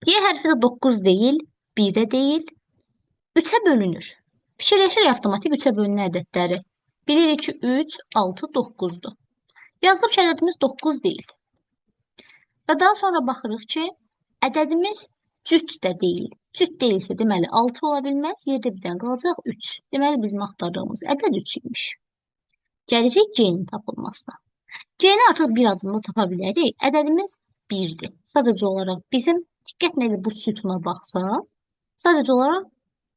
Y hərfi də 9 deyil, 1 də deyil, 3-ə bölünür. Fikirləşirik avtomatik 3-ə bölünən ədədləri. Bilirik ki, 3, 6, 9-dur. Yazılıb ki, ədədimiz 9 deyil. Və daha sonra baxırıq ki, ədədimiz cüt də deyil. Cüt deyilsə, deməli 6 ola bilməz, yerdə bir dənə qalacaq 3. Deməli, bizim axtardığımız ədəd 3 imiş. Gəlirik C-nin tapılmasına. C-ni artıq bir adımda tapa bilərik. Ədədimiz 1-dir. Sadəcə olaraq bizim, diqqətlə bu sütuna baxsaq, sadəcə olaraq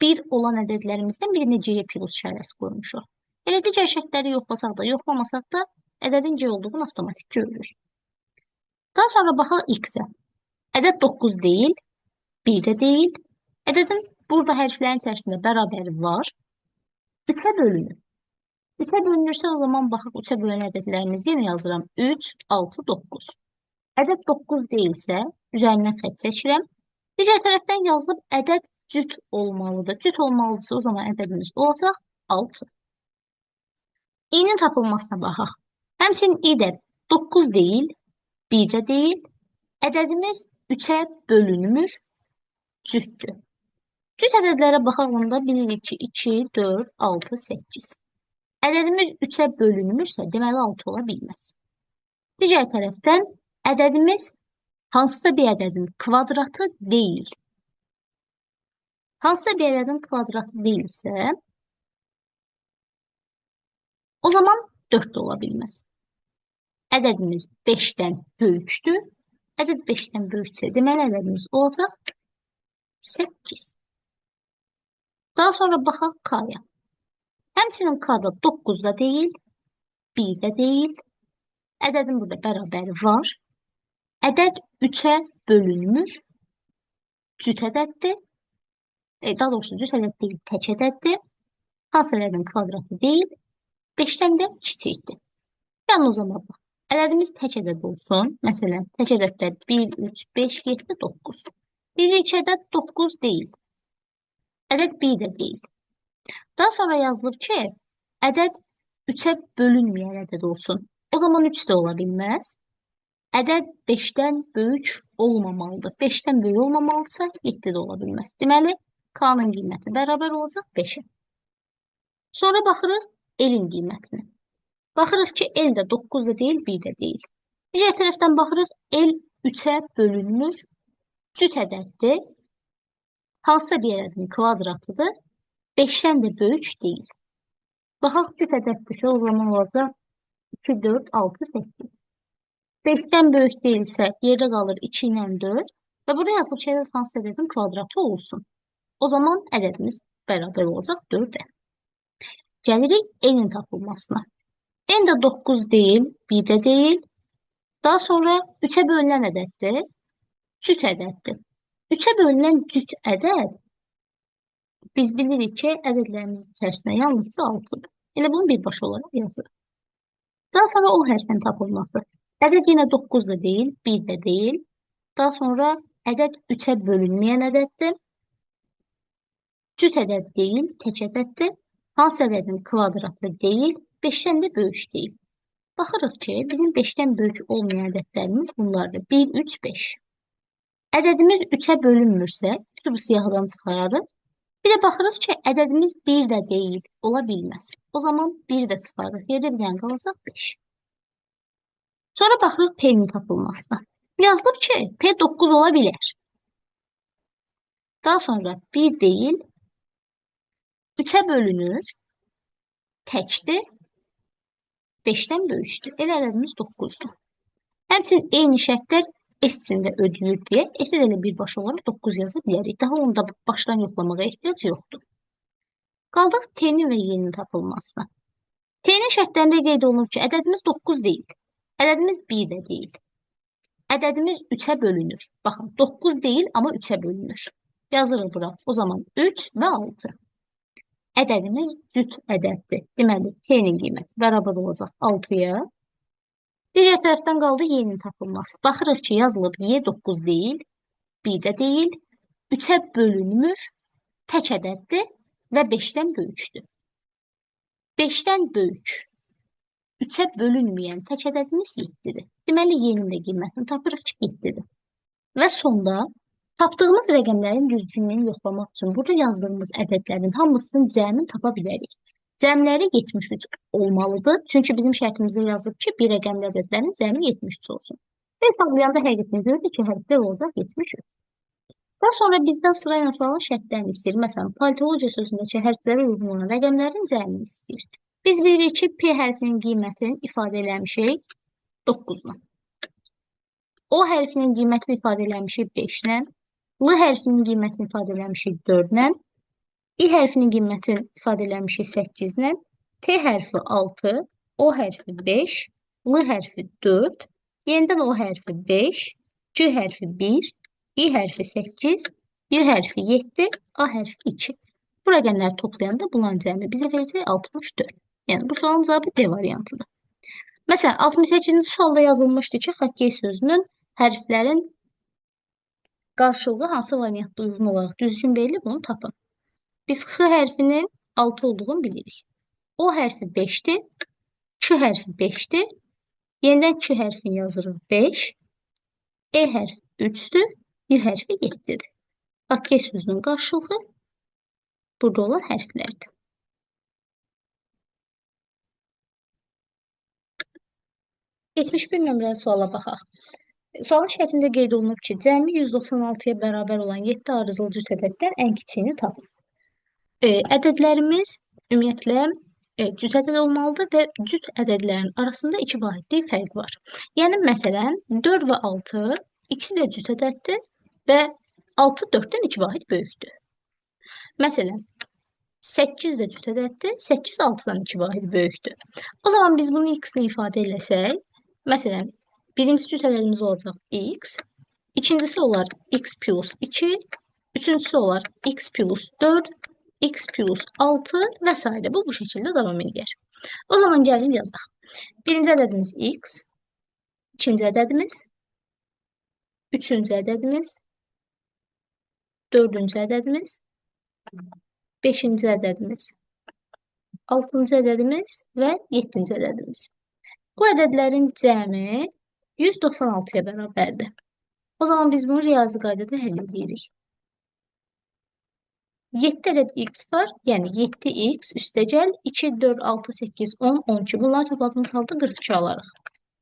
1 olan ədədlərimizdən birinə C-yə plus işarəsi qoymuşuq. Elə digər şərtləri yoxlasaq da, yoxlamasaq da ədədin C olduğunu avtomatik görürük. Daha sonra baxaq X-ə. Ədəd 9 deyil, 1 də deyil. Ədədin burada hərflərin içərisində bərabəri var. 3-ə bölünür. 3-ə bölünürsə, o zaman baxaq 3-ə bölünən ədədlərimizi yenə yazıram. 3, 6, 9. Ədəd 9 deyilsə, üzərindən xətt çəkirəm. Digər tərəfdən yazılıb ədəd cüt olmalıdır. Cüt olmalıdırsa, o zaman ədədimiz olacaq 6. İ-nin tapılmasına baxaq. Həmçinin İ də 9 deyil, 1 də deyil. Ədədimiz 3-ə bölünmür, cütdür. Cüt ədədlərə baxaqında bilirik ki, 2, 4, 6, 8. Ədədimiz 3-ə bölünmürsə, deməli 6 ola bilməz. Digər tərəfdən, ədədimiz hansısa bir ədədin kvadratı deyil. Hansısa bir ədədin kvadratı deyilsə, o zaman 4 də ola bilməz. Ədədimiz 5-dən böyükdür. Ədəd 5-dən böyüksə, deməli ədədimiz olacaq 8. Daha sonra baxaq K-ya. Həmçinin K-da 9 da deyil, 1 də deyil. Ədədin burada bərabəri var. Ədəd 3-ə bölünmür. Cüt ədəddir. Daha doğrusu cüt ədəd deyil, tək ədəddir. Hansı ədədin kvadratı deyil, 5-dən də kiçikdir. Yəni o zaman bax. Ədədimiz tək ədəd olsun. Məsələn, tək ədədlər 1, 3, 5, 7, 9. Bir-iki ədəd 9 deyil. Ədəd 1 də deyil. Daha sonra yazılıb ki, ədəd 3-ə bölünməyən ədəd olsun. O zaman 3 də ola bilməz. Ədəd 5-dən böyük olmamalıdır. 5-dən böyük olmamalıdırsa 7 də ola bilməz. Deməli, K-nın qiyməti bərabər olacaq 5-ə. Sonra baxırıq L-in qiymətinə. Baxırıq ki, L də 9 da deyil, 1 də deyil. Digər tərəfdən baxırıq, L 3-ə bölünmür, Cüt ədəddir. Hansısa bir ədədin kvadratıdır. 5'ten de böyük değil. Baxaq cüt ədəddirsə o zaman olacaq 2, 4, 6, 8. 5'ten böyük değilsə yerdə qalır 2 ilə 4 və burada yazılıb ki, ədəd hansı ədədin kvadratı olsun. O zaman ədədimiz bərabər olacaq 4'ə. Gəlirik n-in tapılmasına. N də 9 deyil, 1 də deyil. Daha sonra 3'ə bölünən ədəddir. Cüt ədəddir. 3'ə bölünən cüt ədəd biz bilirik ki, ədədlərimizin içərisində yalnızca 6'dır. Elə bunu birbaşa olaraq yazırıq. Daha sonra o hərfin tapılması. Ədəd yenə 9 da deyil, 1 də deyil. Daha sonra ədəd 3'ə bölünməyən ədəddir. Cüt ədəd deyil, tək ədəddir. Hansı ədədin kvadratı deyil, 5'ten də böyük deyil. Baxırıq ki, bizim 5'ten böyük olmayan ədədlərimiz bunlardır. 1, 3, 5. Ədədimiz 3'ə bölünmürsə, bu siyahıdan çıxararıq. Bir də baxırıq ki, ədədimiz 1 də deyil, ola bilməz. O zaman 1 də çıxarırıq. Yerdə bir dənə qalacaq 5. Sonra baxırıq P-nin tapılmasına. Yazılıb ki, P 9 ola bilər. Daha sonra 1 deyil, 3'ə bölünür, təkdir, 5'ten böyükdür. Elə ədədimiz 9'dur. Həmçinin eyni şərtlər S içində ödəyir deyə S-i də elə birbaşa olaraq 9 yaza bilərik. Daha onu da başdan yoxlamağa ehtiyac yoxdur. Qaldıq T-nin və Y-nin tapılmasına. T-nin şərtlərində qeyd olunub ki, ədədimiz 9 deyil. Ədədimiz 1 də deyil. Ədədimiz 3'ə bölünür. Baxın, 9 deyil, amma 3'ə bölünür. Yazırıq bura. O zaman 3 və 6. Ədədimiz cüt ədəddir. Deməli, T-nin qiyməti bərabər olacaq 6'ya. Digər tərəfdən qaldı Y-nin tapılması. Baxırıq ki, yazılıb Y 9 deyil, 1 də deyil, 3'ə bölünmür, tək ədəddir və 5'ten böyükdür. 5'ten böyük, 3'ə bölünməyən tək ədədimiz 7'dir. Deməli, Y-nin də qiymətini tapırıq ki, 7'dir. Və sonda tapdığımız rəqəmlərin düzgünlüyünü yoxlamaq üçün burada yazdığımız ədədlərin hamısının cəmini tapa bilərik. Cəmləri 73 olmalıdır. Çünki bizim şərtimizdə yazıb ki, bir rəqəmli ədədlərin cəmi 73 olsun. Və hesablayanda həqiqətən görürük ki, hərflər olacaq 73. Daha sonra bizdən sırayla sualın şərtlərini istəyir. Məsələn, politologiya sözündəki hərflərə uyğun olan rəqəmlərin cəmini istəyir. Biz bilirik ki, P hərfinin qiymətini ifadə eləmişik 9-la. O hərfinin qiymətini ifadə eləmişik 5-lə. L hərfinin qiymətini ifadə eləmişik 4-lə. İ hərfinin qiymətini ifadə eləmişik 8-lə, T hərfi 6, O hərfi 5, L hərfi 4, yenidən O hərfi 5, C hərfi 1, İ hərfi 8, Y hərfi 7, A hərfi 2. Bu rəqəmləri toplayanda bunların cəmi bizə verəcək 64. Yəni, bu sualın cavabı D variantıdır. Məsələn, 68-ci sualda yazılmışdı ki, xokkey sözünün hərflərin qarşılığı hansı variantda uyğun olaraq düzgün verilir, bunu tapın. Biz X hərfinin 6 olduğunu bilirik. O hərfi 5'dir, Q hərfi 5'dir. Yenidən Q hərfini yazırıq 5. E hərfi 3'dür, Y hərfi 7'dir. Xokkey sözünün qarşılığı burada olan hərflərdir. Yetmiş bir nömrəli suala baxaq. Sualın şərtində qeyd olunub ki, cəmi 196'ya bərabər olan 7 arızılı cüt ədəddən ən kiçiyini tapın. Ədədlərimiz ümumiyyətlə cüt ədəd olmalıdır və cüt ədədlərin arasında 2 vahidlik fərq var. Yəni, məsələn, 4 və 6 ikisi də cüt ədəddir və 6 4-dən 2 vahid böyükdür. Məsələn, 8 də cüt ədəddir, 8 6-dan 2 vahid böyükdür. O zaman biz bunu x-ni ifadə eləsək, məsələn, birinci cüt ədədimiz olacaq x, ikincisi olar x plus 2, üçüncüsü olar x plus 4, x plus 6 və s. Bu şəkildə davam edir. O zaman gəlin yazaq. Birinci ədədimiz x, ikinci ədədimiz, üçüncü ədədimiz, dördüncü ədədimiz, beşinci ədədimiz, altıncı ədədimiz və yeddinci ədədimiz. Bu ədədlərin cəmi 196'ya bərabərdir. O zaman biz bunu riyazi qaydada həll edirik. 7 ədəd x var, yəni 7x üstəgəl 2, 4, 6, 8, 10, 12. Bunları topladığımız halda 42 alarıq.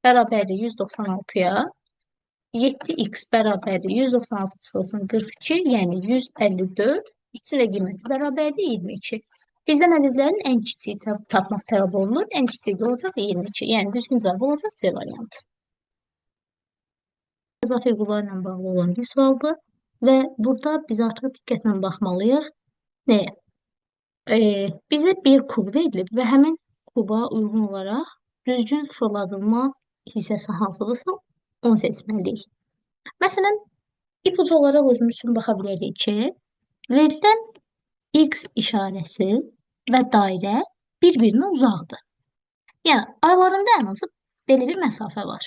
Bərabərdir 196'ya. 7x bərabərdir 196 çıxılsın 42, yəni 154. İkisi də qiyməti bərabərdir 22. Bizdən ədədlərin ən kiçiyi tapmaq tələb olunur. Ən kiçiyi də olacaq 22. Yəni düzgün cavab olacaq C variantı. İzafi qullarla bağlı olan bir sualdır və burada biz artıq diqqətlə baxmalıyıq. Nəyə? Bizə bir kub verilib və həmin kuba uyğun olaraq düzgün fırladılma hissəsi hansıdırsa onu seçməliyik. Məsələn, ipucu olaraq özümüz üçün baxa bilərik ki, verilən x işarəsi və dairə bir-birinə uzaqdır. Yəni, aralarında ən azı belə bir məsafə var.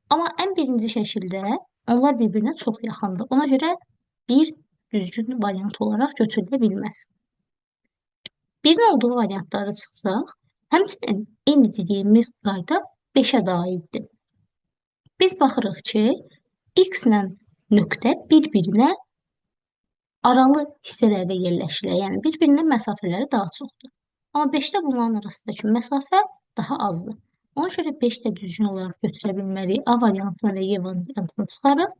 Amma ən birinci şəkildə onlar bir-birinə çox yaxındır. Ona görə bir düzgün variant olaraq götürülə bilməz. Birin olduğu variantlara çıxsaq, həmçinin eyni dediyimiz qayda 5-ə də aiddir. Biz baxırıq ki, x ilə nöqtə bir-birinə aralı hissələrdə yerləşirlər. Yəni, bir-birindən məsafələri daha çoxdur. Amma 5-də bunların arasındakı məsafə daha azdır. Ona görə 5 də düzgün olaraq götürə bilməliyik. A variantını və Y variantını çıxarıb,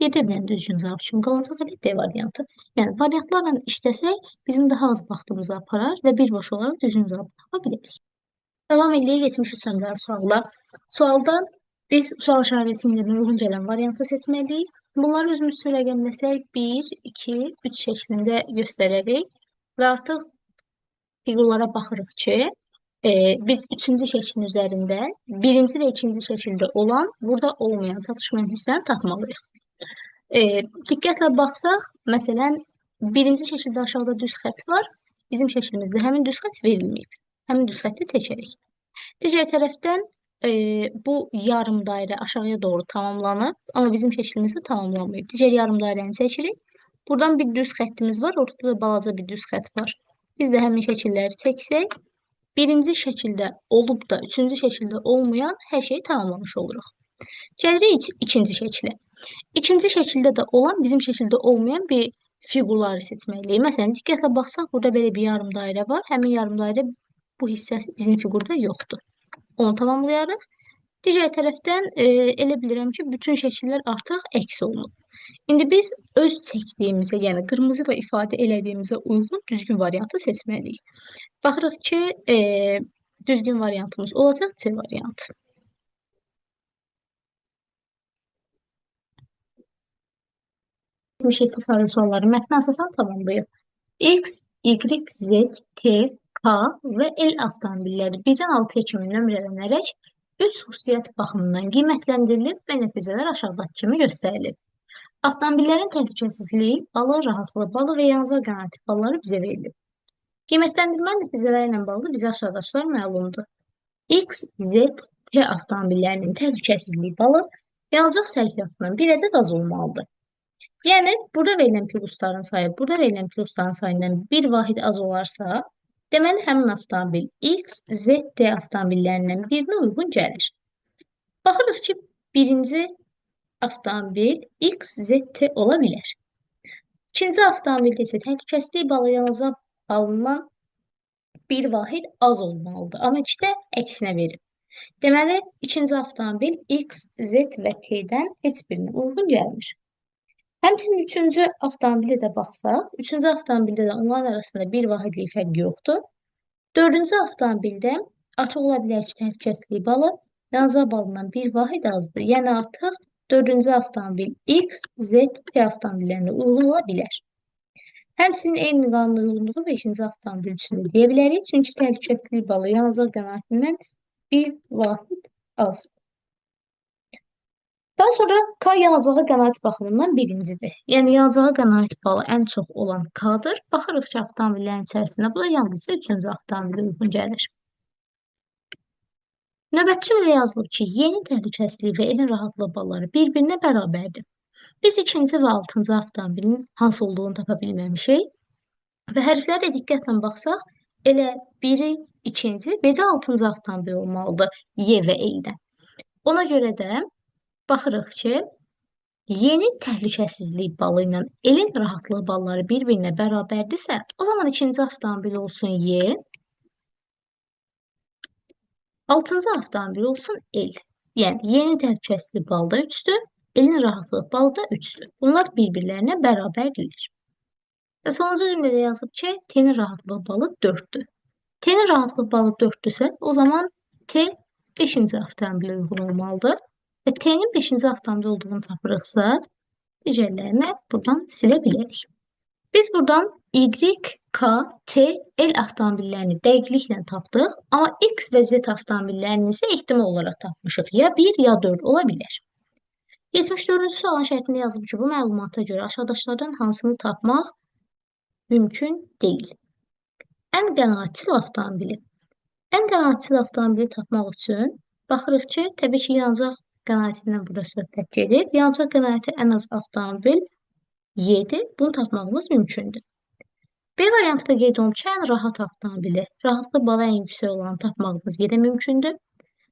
gedə bilən düzgün cavab üçün qalacaq elə D variantı. Yəni, variantlarla işləsək, bizim daha az vaxtımızı aparar və birbaşa olaraq düzgün cavab tapa bilərik. Davam edək 73-cü sualda. Sualda biz sual işarəsinin yerinə uyğun gələn variantı seçməliyik. Bunları özümüz üçün rəqəmləsək 1, 2, 3 şəklində göstərərik və artıq fiqurlara baxırıq ki, biz 3-cü şəklin üzərində birinci və ikinci şəkildə olan, burada olmayan çatışmayan hissəni tapmalıyıq. Diqqətlə baxsaq, məsələn, birinci şəkildə aşağıda düz xətt var, bizim şəklimizdə həmin düz xətt verilməyib. Həmin düz xətti seçərik. Digər tərəfdən bu yarım dairə aşağıya doğru tamamlanıb, amma bizim şəklimizdə tamamlanmayıb. Digər yarım dairəni seçirik. Buradan bir düz xəttimiz var, ortada da balaca bir düz xətt var. Biz də həmin şəkilləri çəksək, birinci şəkildə olub da üçüncü şəkildə olmayan hər şeyi tamamlamış oluruq. Gəlirik ikinci şəklə. İkinci şəkildə də olan, bizim şəkildə olmayan bir fiqurları seçməliyik. Məsələn, diqqətlə baxsaq, burada belə bir yarım dairə var. Həmin yarım dairə bu hissəsi bizim fiqurda yoxdur. Onu tamamlayarıq. Digər tərəfdən elə bilirəm ki, bütün şəkillər artıq əks olunub. İndi biz öz çəkdiyimizə, yəni qırmızı ilə ifadə elədiyimizə uyğun düzgün variantı seçməliyik. Baxırıq ki, düzgün variantımız olacaq C variantı. sayılı sualları mətnə əsasən tamamlayıb. X, Y, Z, T, K və L avtomobilləri 1-dən 6-ya kimi nömrələnərək 3 xüsusiyyət baxımından qiymətləndirilib və nəticələr aşağıdakı kimi göstərilib. Avtomobillərin təhlükəsizliyi, balı, rahatlığı, balı və yanacaq qənaəti balları bizə verilib. Qiymətləndirmə nəticələri ilə bağlı bizə aşağıdakılar məlumdur. X, Z, T avtomobillərinin təhlükəsizliyi balı yanacaq sərfiyyatından bir ədəd az olmalıdır. Yəni, burada verilən plusların sayı, burada verilən plusların sayından bir vahid az olarsa, deməli, həmin avtomobil X, Z, T avtomobillərindən birinə uyğun gəlir. Baxırıq ki, birinci avtomobil X, Z, T ola bilər. İkinci avtomobildə isə təhlükəsizlik balı yanacaq balından bir vahid az olmalıdır. Amma ikide əksinə verir. Deməli, ikinci avtomobil X, Z və T-dən heç birinə uyğun gəlmir. Həmçinin üçüncü avtomobilə də baxsaq, üçüncü avtomobildə də onların arasında bir vahidlik fərq yoxdur. Dördüncü avtomobildə artıq ola bilər ki, təhlükəsizlik balı yanacaq balından bir vahid azdır. Yəni artıq dördüncü avtomobil X, Z, T avtomobillərinə uyğun ola bilər. Həmçinin eyni qanuna uyğunluğu 5-ci avtomobil üçün də deyə bilərik. Çünki təhlükəsizlik balı yanacaq qənaətindən bir vahid az. Daha sonra K yanacağa qənaət baxımından birincidir. Yəni yanacağa qənaət balı ən çox olan K-dır. Baxırıq ki, avtomobillərin içərisində bu da yalnızca 3-cü avtomobilə uyğun gəlir. Növbətçi ilə yazılıb ki, yeni təhlükəsizlik və elin rahatlığı balları bir-birinə bərabərdir. Biz 2-ci və 6-cı avtomobilin hansı olduğunu tapa bilməmişik və hərflərə diqqətlə baxsaq, elə biri 2-ci, bir də 6-cı avtomobil olmalıdır Y və E-dən. Ona görə də baxırıq ki, yeni təhlükəsizlik balı ilə elin rahatlığı balları bir-birinə bərabərdirsə, o zaman 2-ci avtomobil olsun Y, 6-cı avtomobil olsun L. Yəni, yeni təhlükəsizlik balı da 3-dür, Elin rahatlıq balı da 3'dür. Bunlar birbirlerine bərabərdirlər. Və sonuncu cümlədə yazıb ki, T'nin rahatlıq balı 4'dür. T'nin rahatlıq balı 4'dürsə, o zaman T 5-ci avtomobilə uyğun olmalıdır. Və T'nin 5-ci avtomobil olduğunu tapırıqsa, digərlərini buradan silə bilərik. Biz buradan Y, K, T, L avtomobillərini dəqiqliklə tapdıq, amma X və Z avtomobillərini isə ehtimal olaraq tapmışıq. Ya 1, ya 4 ola bilər. 74-cü sualın şərtində yazılıb ki, bu məlumata görə aşağıdaşlardan hansını tapmaq mümkün deyil. Ən qənaətçil avtomobili. Ən qənaətçil avtomobili tapmaq üçün baxırıq ki, təbii ki, yanacaq qənaətindən burada söhbət gedir. Yanacaq qənaəti ən az avtomobil Y-dir. Bunu tapmağımız mümkündür. B variantı da qeyd olunub ki, ən rahat avtomobili, rahatlıq balı ən yüksək olanı tapmağımız yenə mümkündür.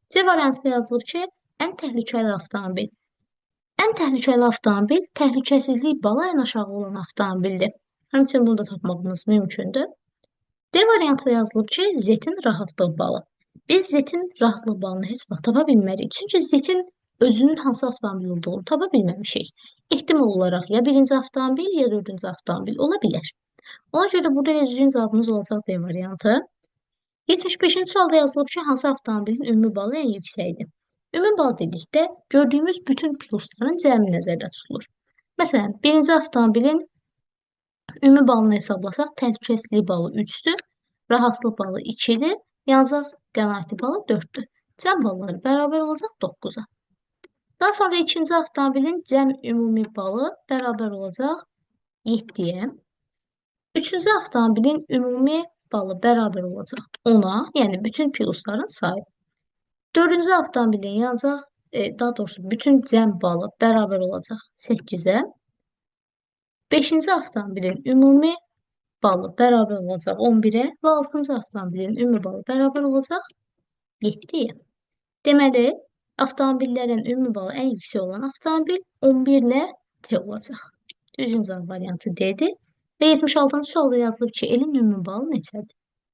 C variantı da yazılıb ki, ən təhlükəli avtomobil. Ən təhlükəli avtomobil təhlükəsizlik balı ən aşağı olan avtomobildir. Həmçinin bunu da tapmağımız mümkündür. D variantı da yazılıb ki, Z-in rahatlıq balı. Biz Z-in rahatlıq balını heç vaxt tapa bilmərik. Çünki Z-in özünün hansı avtomobil olduğunu tapa bilməmişik. Ehtimal olaraq ya birinci avtomobil, ya dördüncü avtomobil ola bilər. Ona görə burada düzgün cavabımız olacaq D variantı. 75-ci sualda yazılıb ki, hansı avtomobilin ümumi balı ən yüksəkdir? Ümumi bal dedikdə gördüyümüz bütün plusların cəmi nəzərdə tutulur. Məsələn, birinci avtomobilin ümumi balını hesablasaq, təhlükəsizlik balı 3'dür, rahatlıq balı 2'dir, yanacaq qənaəti balı 4'dür. Cəm balları bərabər olacaq 9'a. Daha sonra ikinci avtomobilin cəm ümumi balı bərabər olacaq 7'yə. Üçüncü avtomobilin ümumi balı bərabər olacaq 10'a, yəni bütün plusların sayı. Dördüncü avtomobilin yanacaq, daha doğrusu bütün cəm balı bərabər olacaq 8'ə. Beşinci avtomobilin ümumi balı bərabər olacaq 11'ə və altıncı avtomobilin ümumi balı bərabər olacaq 7'yə. Deməli, avtomobillərin ümumi balı ən yüksək olan avtomobil 11 ilə T olacaq. Düzgün cavab variantı D'dir. Və 76-cı sualda yazılıb ki, elin ümumi balı neçədir?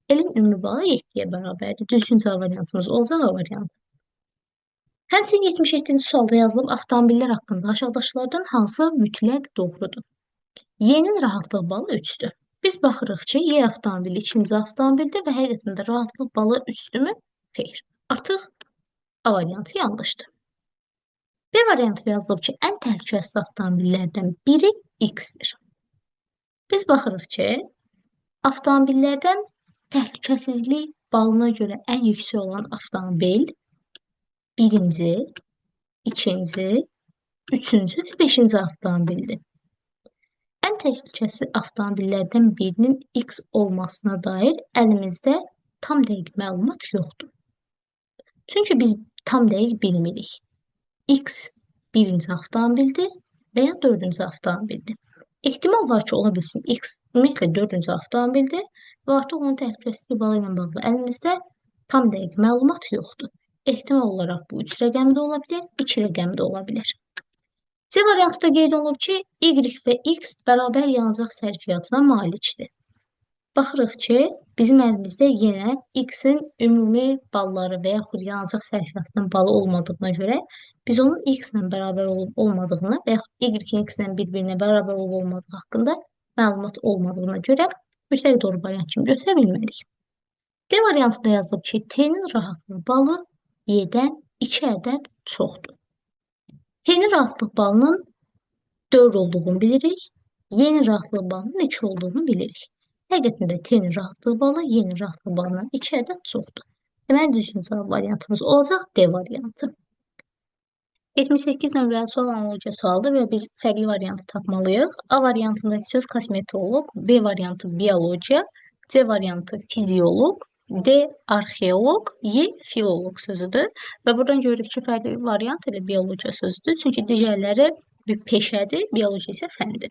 Elin ümumi balı 7'yə bərabərdir. Düzgün cavab variantımız olacaq A variantı. Həmçinin 77-ci sualda yazılıb avtomobillər haqqında aşağıdakılardan hansı mütləq doğrudur? Y-nin rahatlıq balı 3'dür. Biz baxırıq ki, Y avtomobili ikinci avtomobildir və həqiqətən də rahatlıq balı 3'dürmü? Xeyr. Artıq A variantı yanlışdır. B variantı yazılıb ki, ən təhlükəsiz avtomobillərdən biri X-dir. Biz baxırıq ki, avtomobillərdən təhlükəsizlik balına görə ən yüksək olan avtomobil birinci, ikinci, üçüncü və beşinci avtomobildir. Ən təhlükəsiz avtomobillərdən birinin X olmasına dair əlimizdə tam dəqiq məlumat yoxdur. Çünki biz tam dəqiq bilmirik. X birinci avtomobildir və ya dördüncü avtomobildir. Ehtimal var ki, ola bilsin X ümumiyyətlə dördüncü avtomobildir və artıq onun təhlükəsizlik balı ilə bağlı əlimizdə tam dəqiq məlumat yoxdur. Ehtimal olaraq bu 3 rəqəmi də ola bilər, 2 rəqəmi də ola bilər. C variantı da qeyd olunub ki, Y və X bərabər yanacaq sərfiyyatına malikdir. Baxırıq ki, bizim əlimizdə yenə X-in ümumi balları və yaxud yanacaq sərfiyyatının balı olmadığına görə biz onun X-lə bərabər olub olmadığını və yaxud Y-in X-lə bir-birinə bərabər olub olmadığı haqqında məlumat olmadığına görə mütləq doğru variant kimi götürə bilmərik. D variantında yazılıb ki, T-nin rahatlıq balı Y-dən 2 ədəd çoxdur. T-nin rahatlıq balının 4 olduğunu bilirik, Y-nin rahatlıq balının 2 olduğunu bilirik. Həqiqətən də T-nin rahatlıq balı Y-nin rahatlıq balından 2 ədəd çoxdur. Deməli, düzgün cavab variantımız olacaq D variantı. 78 nömrəli sual analogiya sualdır və biz fərqli variantı tapmalıyıq. A variantındakı söz kosmetoloq, B variantı biologiya, C variantı fizioloq, D arxeoloq, Y filoloq sözüdür. Və buradan görürük ki, fərqli variant elə biologiya sözüdür. Çünki digərləri bir peşədir, biologiya isə fəndir.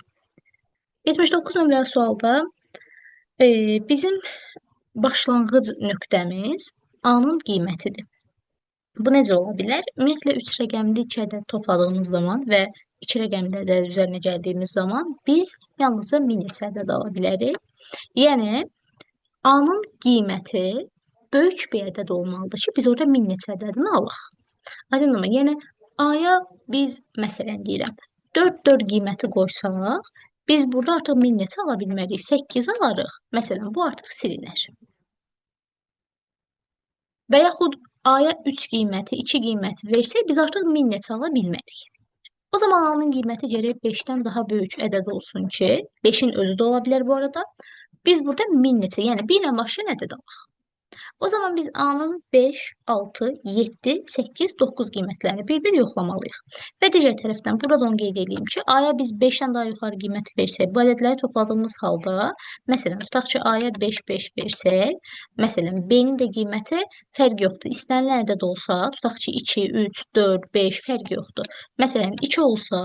79 nömrəli sualda bizim başlanğıc nöqtəmiz A-nın qiymətidir. Bu necə ola bilər? Ümumiyyətlə 3 rəqəmli 2 ədəd topladığımız zaman və 2 rəqəmli ədəd üzərinə gəldiyimiz zaman biz yalnızca 1000 neçə ədəd ala bilərik. Yəni, A-nın qiyməti böyük bir ədəd olmalıdır ki, biz orada 1000 neçə ədədini alaq. Aydınmı? Yəni, A-ya biz, məsələn deyirəm, 4 qiyməti qoysaq, biz burada artıq 1000 neçə ala bilmərik? 8 alarıq. Məsələn, bu artıq silinir. Və yaxud A-ya 3 qiyməti, 2 qiyməti versək, biz artıq 1000 neçə ala bilmərik. O zaman A-nın qiyməti gərək 5-dən daha böyük ədəd olsun ki, 5-in özü də ola bilər bu arada. Biz burada 1000 neçə, yəni 1 ilə başlayan ədəd alaq. O zaman biz A-nın 5, 6, 7, 8, 9 qiymətlərini bir-bir yoxlamalıyıq. Və digər tərəfdən burada onu qeyd edeyim ki, A-ya biz 5-dən daha yuxarı qiymət versək, bu ədədləri topladığımız halda, məsələn, tutaq ki, A-ya 5, 5 versək, məsələn, B-nin də qiyməti fərq yoxdur. İstənilən ədəd olsa, tutaq ki, 2, 3, 4, 5 fərq yoxdur. Məsələn, 2 olsa,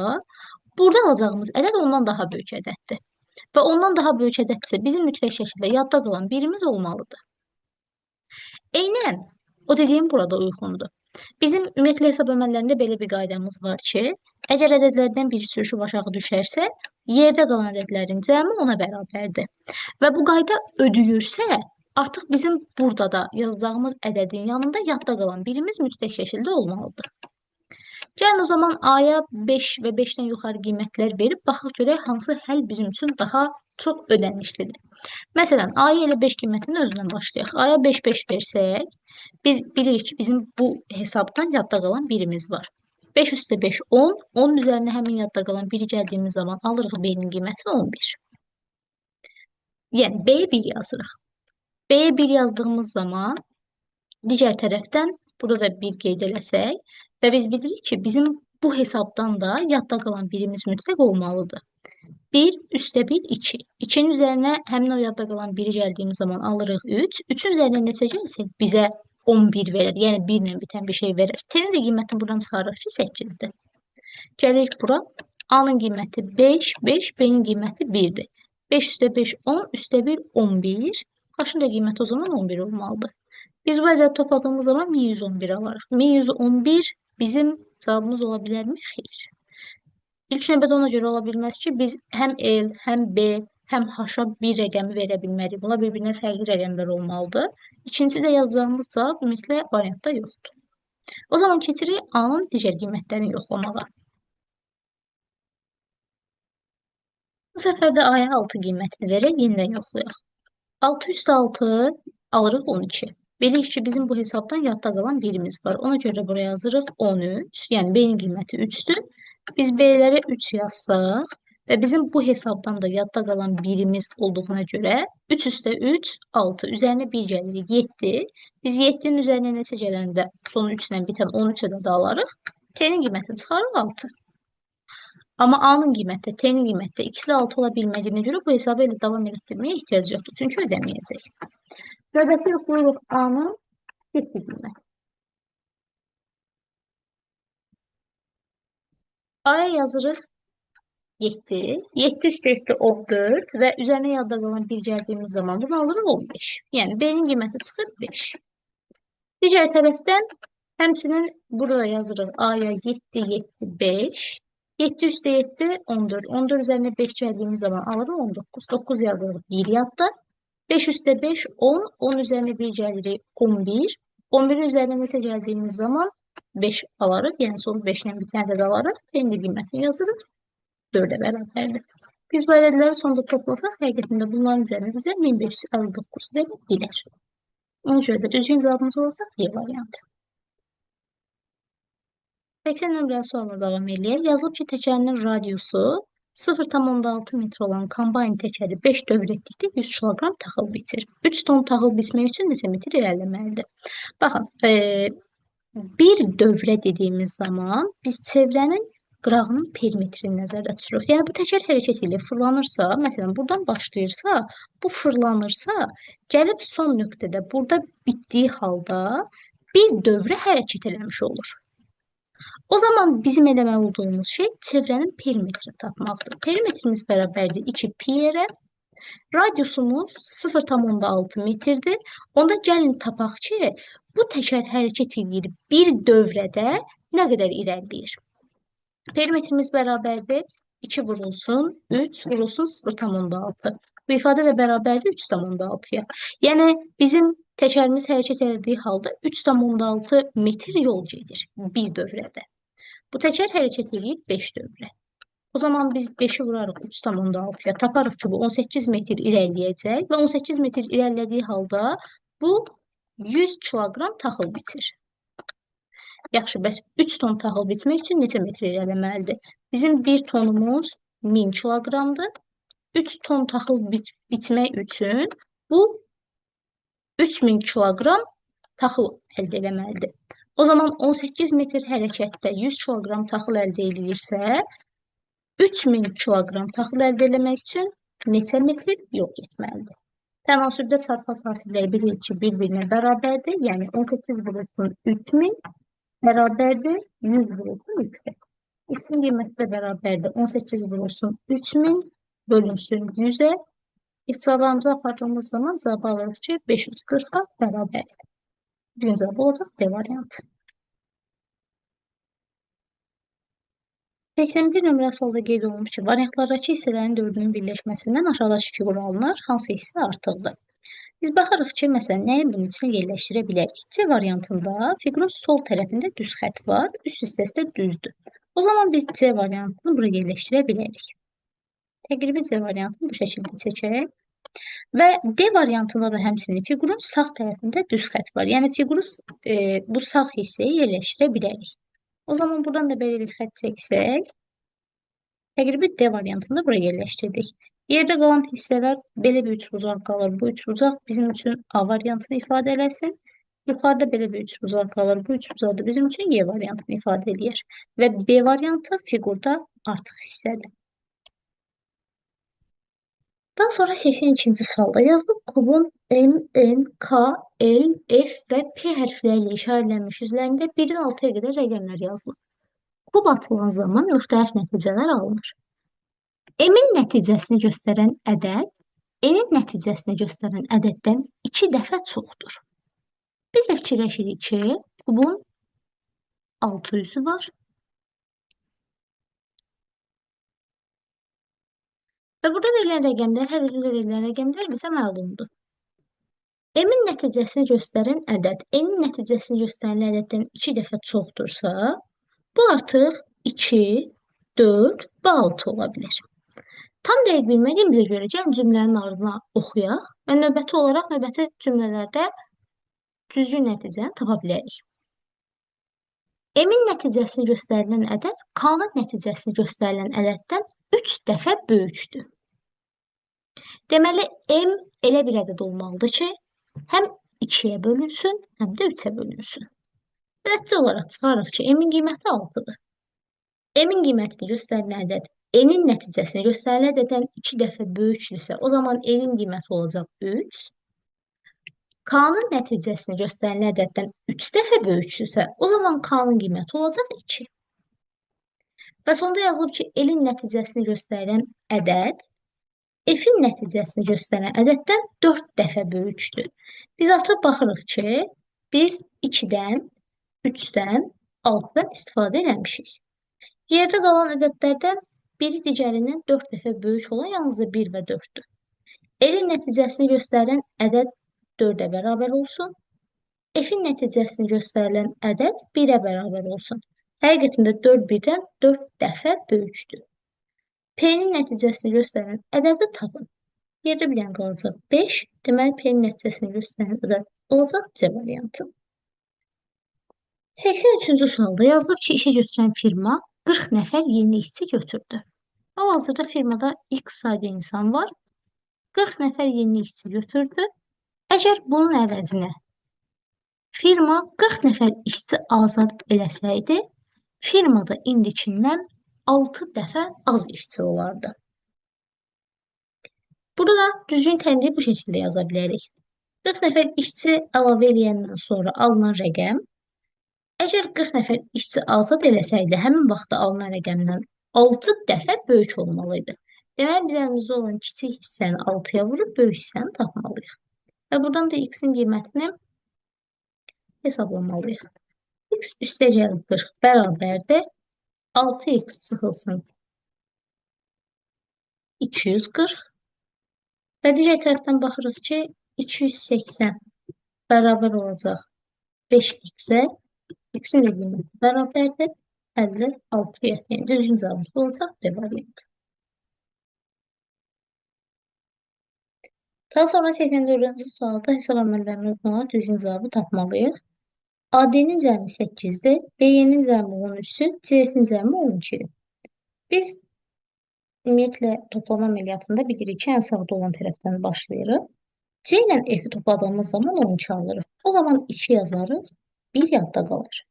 burada alacağımız ədəd ondan daha böyük ədəddir. Və ondan daha böyük ədəddirsə, bizim mütləq şəkildə yadda qalan birimiz olmalıdır. Eynən o dediyim burada uyğundur. Bizim ümumiyyətlə hesab əməllərində belə bir qaydamız var ki, əgər ədədlərdən biri sürüşüb aşağı düşərsə, yerdə qalan ədədlərin cəmi ona bərabərdir. Və bu qayda ödəyirsə, artıq bizim burada da yazacağımız ədədin yanında yadda qalan birimiz mütləq şəkildə olmalıdır. Gəlin o zaman A-ya 5 və 5-dən yuxarı qiymətlər verib, baxaq görək hansı həll bizim üçün daha çox ödənişlidir. Məsələn, A-ya ilə 5 qiymətinin özündən başlayaq. A-ya 5, 5 versək, biz bilirik ki, bizim bu hesabdan yadda qalan birimiz var. 5 üstə 5, 10. 10-un üzərinə həmin yadda qalan biri gəldiyimiz zaman alırıq B-nin qiymətini 11. Yəni, B-yə 1 yazırıq. B-yə 1 yazdığımız zaman digər tərəfdən burada da 1 qeyd eləsək və biz bilirik ki, bizim bu hesabdan da yadda qalan birimiz mütləq olmalıdır. 1 üstə 1, 2. 2-nin üzərinə həmin o yadda qalan 1-i gəldiyimiz zaman alırıq 3. 3-ün üzərinə neçə gəlsək bizə 11 verir. Yəni 1 ilə bitən bir şey verir. T-nin də qiymətini buradan çıxarırıq ki, 8-dir. Gəlirik bura. A-nın qiyməti 5, 5, B-nin qiyməti 1-dir. 5 üstə 5, 10, üstə 1, 11. H-ın da qiyməti o zaman 11 olmalıdır. Biz bu ədədi topladığımız zaman 1111 alarıq. 1111 bizim cavabımız ola bilərmi? Xeyr. İlk növbədə ona görə ola bilməz ki, biz həm L, həm B, həm H-a bir rəqəmi verə bilmərik. Bunlar bir-birinə fərqli rəqəmlər olmalıdır. İkincisi də yazacağımız cavab ümumiyyətlə variantda yoxdur. O zaman keçirik A-nın digər qiymətlərini yoxlamağa. Bu səfər də A-ya 6 qiymətini verək, yenidən yoxlayaq. 6 üstə 6 alırıq 12. Bilirik ki, bizim bu hesabdan yadda qalan birimiz var. Ona görə buraya yazırıq 13. Yəni B-nin qiyməti 3-dür. Biz B-lərə 3 yazsaq və bizim bu hesabdan da yadda qalan birimiz olduğuna görə 3 üstə 3, 6. Üzərinə 1 gəlirik, 7. Biz 7-nin üzərinə neçə gələndə sonu 3 ilə bitən 13 ədədi alarıq. T-nin qiymətini çıxarırıq 6. Amma A-nın qiyməti, T-nin qiyməti ikisi 6 ola bilmədiyinə görə bu hesabı elə davam etdirməyə ehtiyac yoxdur. Çünki ödəməyəcək. Növbəti yoxlayırıq A-nın 7 qiymət. A-ya yazırıq 7. 7 üstə 7 14 və üzərinə yadda qalan 1 gəldiyimiz zaman bunu alırıq 15. Yəni B-nin qiyməti çıxır 5. Digər tərəfdən həmçinin burada da yazırıq A-ya 7, 7, 5. 7 üstə 7 14. 14 üzərinə 5 gəldiyimiz zaman alırıq 19. 9 yazırıq 1 yadda. 5 üstə 5, 10. 10 üzərinə 1 gəlirik, 11. 11-in üzərinə neçə gəldiyimiz zaman 5 alarıq. Yəni, son 5 ilə bitən ədəd alarıq. T-nin qiymətini yazırıq. 4-ə bərabərdir. Biz bu ədədləri sonda toplasaq, həqiqətində bunların üzərinə bizə 1559 demək gəlir. Ona görə də düzgün cavabımız olacaq Y variantı. 80 nömrəli sualına davam eləyək. Yazılıb ki, təkərinin radiusu 0,6 metr olan kombayn təkəri 5 dövr etdikdə 100 kiloqram taxıl bitir. 3 ton taxıl bitmək üçün neçə metr irəliləməlidir? Baxın, bir dövrə dediyimiz zaman biz çevrənin qırağının perimetrini nəzərdə tuturuq. Yəni, bu təkər hərəkət edir, fırlanırsa, məsələn, buradan başlayırsa, bu fırlanırsa, gəlib son nöqtədə burada bitdiyi halda bir dövrə hərəkət eləmiş olur. O zaman bizim eləməli olduğumuz şey çevrənin perimetrini tapmaqdır. Perimetrimiz bərabərdir 2 pi yerə. Radiusumuz 0,6 metrdir. Onda gəlin tapaq ki, bu təkər hərəkət edir bir dövrədə nə qədər irəliləyir? Perimetrimiz bərabərdir 2 vurulsun 3 vurulsun 0,6. Bu ifadə də bərabərdir 3,6-ya. Yəni, bizim təkərimiz hərəkət etdiyi halda 3,6 metr yol gedir bir dövrədə. Bu təkər hərəkət edir 5 dövrə. O zaman biz 5'i vurarıq 3,6'ya. Taparıq ki, bu 18 metr irəliləyəcək və 18 metr irəlilədiyi halda bu 100 kiloqram taxıl biçir. Yaxşı, bəs 3 ton taxıl biçmək üçün neçə metr irəliləməlidir? Bizim 1 tonumuz 1000 kiloqramdır. 3 ton taxıl biçmək üçün bu 3000 kiloqram taxıl əldə eləməlidir. O zaman 18 metr hərəkətdə 100 kiloqram taxıl əldə edilirsə, 3000 kiloqram taxıl əldə eləmək üçün neçə metr yol getməlidir? Tənasübdə çarpaz hasilləri bilirik ki, bir-birinə bərabərdir. Yəni 18 vurulsun 3000 bərabərdir 100 vurulsun 300. X-in qiyməti də bərabərdir. 18 vurulsun 3000 bölünsün 100'e. İxtisarlarımıza apardığımız zaman cavabı alırıq ki, 540'a bərabərdir. Birinci cavab olacaq D variantı. 81 nömrə solda qeyd olunmuş ki, variantlardakı hissələrin dördünün birləşməsindən aşağıdakı fiqur alınır. Hansı hissə artıqdır? Biz baxırıq ki, məsələn, nəyi bunun içine yerləşdirə bilərik? C variantında fiqurun sol tərəfində düz xətt var, üst hissəsi də düzdür. O zaman biz C variantını buraya yerləşdirə bilərik. Təqribi C variantını bu şəkildə çəkək. Və D variantında da həmçinin fiqurun sağ tərəfində düz xətt var. Yəni fiquru bu sağ hissəyə yerləşdirə bilərik. O zaman buradan da belə bir xətt çəksək, təqribi D variantını buraya yerləşdirdik. Yerdə qalan hissələr belə bir üçbucaq qalır. Bu üçbucaq bizim üçün A variantını ifadə eləsin. Yuxarıda belə bir üçbucaq qalır. Bu üçbucaq da bizim üçün Y variantını ifadə eləyir. Və B variantı fiqurda artıq hissədir. Daha sonra 82-ci sualda yazılıb, kubun M, N, K, L, F və P hərfləri ilə işarələnmiş üzərində 1-in 6-ya qədər rəqəmlər yazılıb. Kub atılan zaman müxtəlif nəticələr alınır. M-in nəticəsini göstərən ədəd, N-in nəticəsini göstərən ədəddən 2 dəfə çoxdur. Biz də fikirləşirik ki, kubun 6 üzü var. Və burada verilən rəqəmlər, hər üzündə verilən rəqəmlər bizə məlumdur. M-in nəticəsini göstərən ədəd, N-in nəticəsini göstərən ədəddən 2 dəfə çoxdursa, bu artıq 2, 4 və 6 ola bilər. Tam dəqiq bilmədiyimizə görə gəlin cümlənin ardına oxuyaq və növbəti olaraq növbəti cümlələrdə düzgün nəticəni tapa bilərik. M-in nəticəsini göstərilən ədəd K-nın nəticəsini göstərilən ədəddən 3 dəfə böyükdür. Deməli, M elə bir ədəd olmalıdır ki, həm 2-yə bölünsün, həm də 3-ə bölünsün. Nəticə olaraq çıxarıq ki, M-in qiyməti 6-dır. M-in qiymətini göstərilən ədəd N-in nəticəsini göstərilən ədəddən 2 dəfə böyükdürsə, o zaman N-in qiyməti olacaq 3. K-nın nəticəsini göstərilən ədəddən 3 dəfə böyükdürsə, o zaman K-nın qiyməti olacaq 2. Və sonda yazılıb ki, L-in nəticəsini göstərilən ədəd F-in nəticəsini göstərən ədəddən 4 dəfə böyükdür. Biz artıq baxırıq ki, biz 2-dən, 3-dən, 6-dan istifadə eləmişik. Yerdə qalan ədədlərdən biri digərindən 4 dəfə böyük olan yalnızca 1 və 4-dür. L-in nəticəsini göstərən ədəd 4-ə bərabər olsun. F-in nəticəsini göstərilən ədəd 1-ə bərabər olsun. Həqiqətində 4 1-dən 4 dəfə böyükdür. P-nin nəticəsini göstərən ədədi tapın. Yerdə bir yan qalacaq 5. Deməli, P-nin nəticəsini göstərən ədəd olacaq C variantı. 83-cü sualda yazılıb ki, işə götürən firma 40 nəfər yeni işçi götürdü. Hal-hazırda firmada X sayda insan var. 40 nəfər yeni işçi götürdü. Əgər bunun əvəzinə firma 40 nəfər işçi azad eləsəydi, firmada indikindən 6 dəfə az işçi olardı. Burada düzgün tənliyi bu şəkildə yaza bilərik. 40 nəfər işçi əlavə eləyəndən sonra alınan rəqəm, əgər 40 nəfər işçi azad eləsəydi, həmin vaxtda alınan rəqəmdən 6 dəfə böyük olmalıydı. Deməli, biz əlimizdə olan kiçik hissəni 6-ya vurub böyük hissəni tapmalıyıq. Və buradan da X-in qiymətini hesablamalıyıq. X üstəgəl 40 bərabərdir. 6x çıxılsın 240 və digər tərəfdən baxırıq ki, 280 bərabər olacaq 5x-ə. X-in qiyməti bərabərdir. 56'ya. Yani düzgün cevabımız olacaq B variantı. Daha sonra 84-cü sualda hesab əməllərini oxumalı düzgün cavabı tapmalıyıq. AD-nin cəmi 8-dir, BY-nin cəmi 13-dür, CF-nin cəmi 12-dir. Biz ümumiyyətlə toplama əməliyyatında bilirik ki, ən sağda olan tərəfdən başlayırıq. C ilə F-i topladığımız zaman 12 alırıq. O zaman 2 yazarıq, 1 yadda qalır.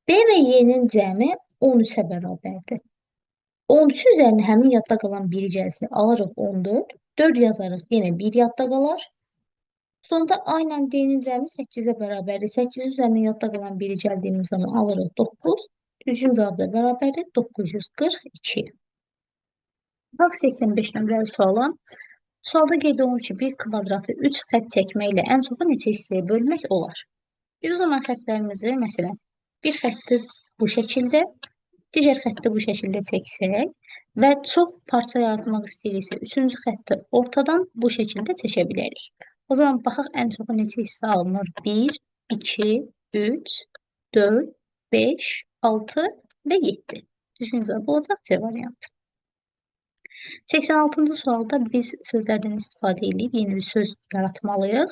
B və Y-nin cəmi 13-ə bərabərdir. 13 üzərinə həmin yadda qalan biri gəlsə alırıq 14. 4 yazarıq, yenə 1 yadda qalar. Sonda A ilə D-nin cəmi 8-ə bərabərdir. 8 üzərinə yadda qalan biri gəldiyimiz zaman alırıq 9. Düzgün cavab da bərabərdir 942. Bax 85 nömrəli suala. Sualda qeyd olunur ki, bir kvadratı 3 xətt çəkməklə ən çoxu neçə hissəyə bölmək olar? Biz o zaman xəttlərimizi, məsələn, bir xətti bu şəkildə, digər xətti bu şəkildə çəksək və çox parça yaratmaq istəyiriksə, üçüncü xətti ortadan bu şəkildə çəkə bilərik. O zaman baxaq ən çoxu neçə hissə alınır? 1, 2, 3, 4, 5, 6 və 7. Düzgün cavab olacaq C variantı. 86-cı sualda biz sözlərdən istifadə edib yeni bir söz yaratmalıyıq.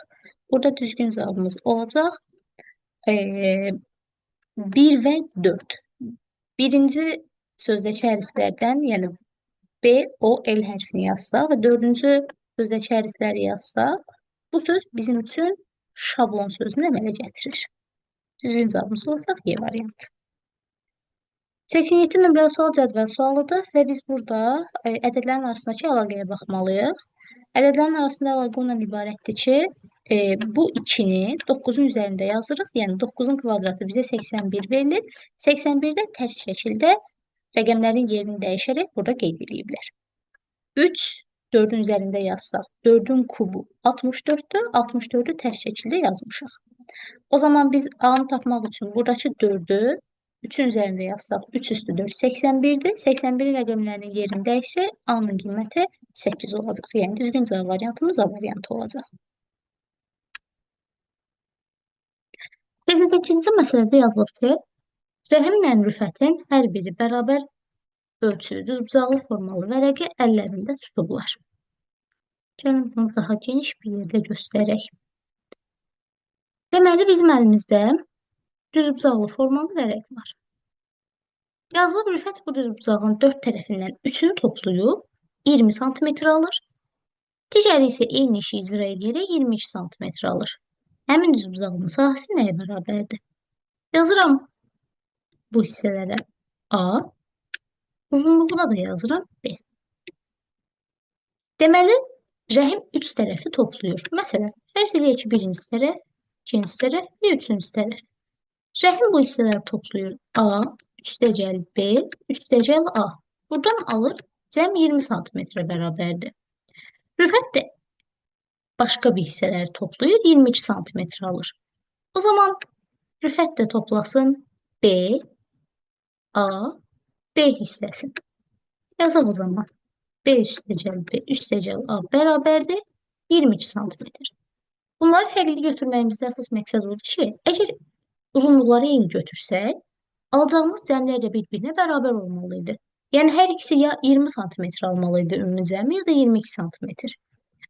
Burada düzgün cavabımız olacaq 1 və 4. Birinci sözdəki hərflərdən, yəni B, O, L hərfini yazsaq və dördüncü sözdəki hərfləri yazsaq, bu söz bizim üçün şablon sözünü əmələ gətirir. Düzgün cavabımız olacaq Y variantı. 87 nömrəli sual cədvəl sualıdır və biz burada ədədlərin arasındakı əlaqəyə baxmalıyıq. Ədədlərin arasında əlaqə ondan ibarətdir ki, bu 2-ni 9-un üzərində yazırıq. Yəni 9-un kvadratı bizə 81 verilir. 81-də tərs şəkildə rəqəmlərin yerini dəyişərək burada qeyd ediblər. 3 4-ün üzərində yazsaq, 4-ün kubu 64-dür. 64-ü tərs şəkildə yazmışıq. O zaman biz A-nı tapmaq üçün buradakı 4-ü 3-ün üzərində yazsaq, 3 üstü 4, 81-dir. 81 rəqəmlərinin yerində isə A-nın qiyməti 8 olacaq. Yəni, düzgün cavab variantımız A variantı olacaq. 88-ci məsələdə yazılıb ki, Rəhimlə Rüfətin hər biri bərabər ölçülü, düzbucaqlı formalı vərəqi əllərində tutublar. Gəlin, bunu daha geniş bir yerdə göstərək. Deməli, bizim əlimizdə düzbucaqlı formalı vərəq var. Yazılıb Rüfət bu düzbucağın 4 tərəfindən 3-ünü toplayıb 20 sm alır. Digəri isə eyni işi icra edərək 22 sm alır. Həmin düzbucağın sahəsi nəyə bərabərdir? Yazıram bu hissələrə A, uzunluğuna da yazıram B. Deməli, Rəhim 3 tərəfi toplayır. Məsələn, fərz edək ki, birinci tərəf, ikinci tərəf və üçüncü tərəf. Rəhim bu hissələri toplayır. A, üstəgəl B, üstəgəl A. Buradan alır, cəm 20 sm bərabərdir. Rüfət də başqa bir hissələri toplayır, 22 sm alır. O zaman Rüfət də toplasın B, A, B hissəsini. Yazaq o zaman. B üstəgəl B, üstəgəl A bərabərdir 22 sm. Bunları fərqli götürməyimizdə əsas məqsəd odur ki, əgər uzunluqları eyni götürsək, alacağımız cəmlər də bir-birinə bərabər olmalıydı. Yəni, hər ikisi ya 20 sm almalıydı ümumi cəmi, ya da 22 sm.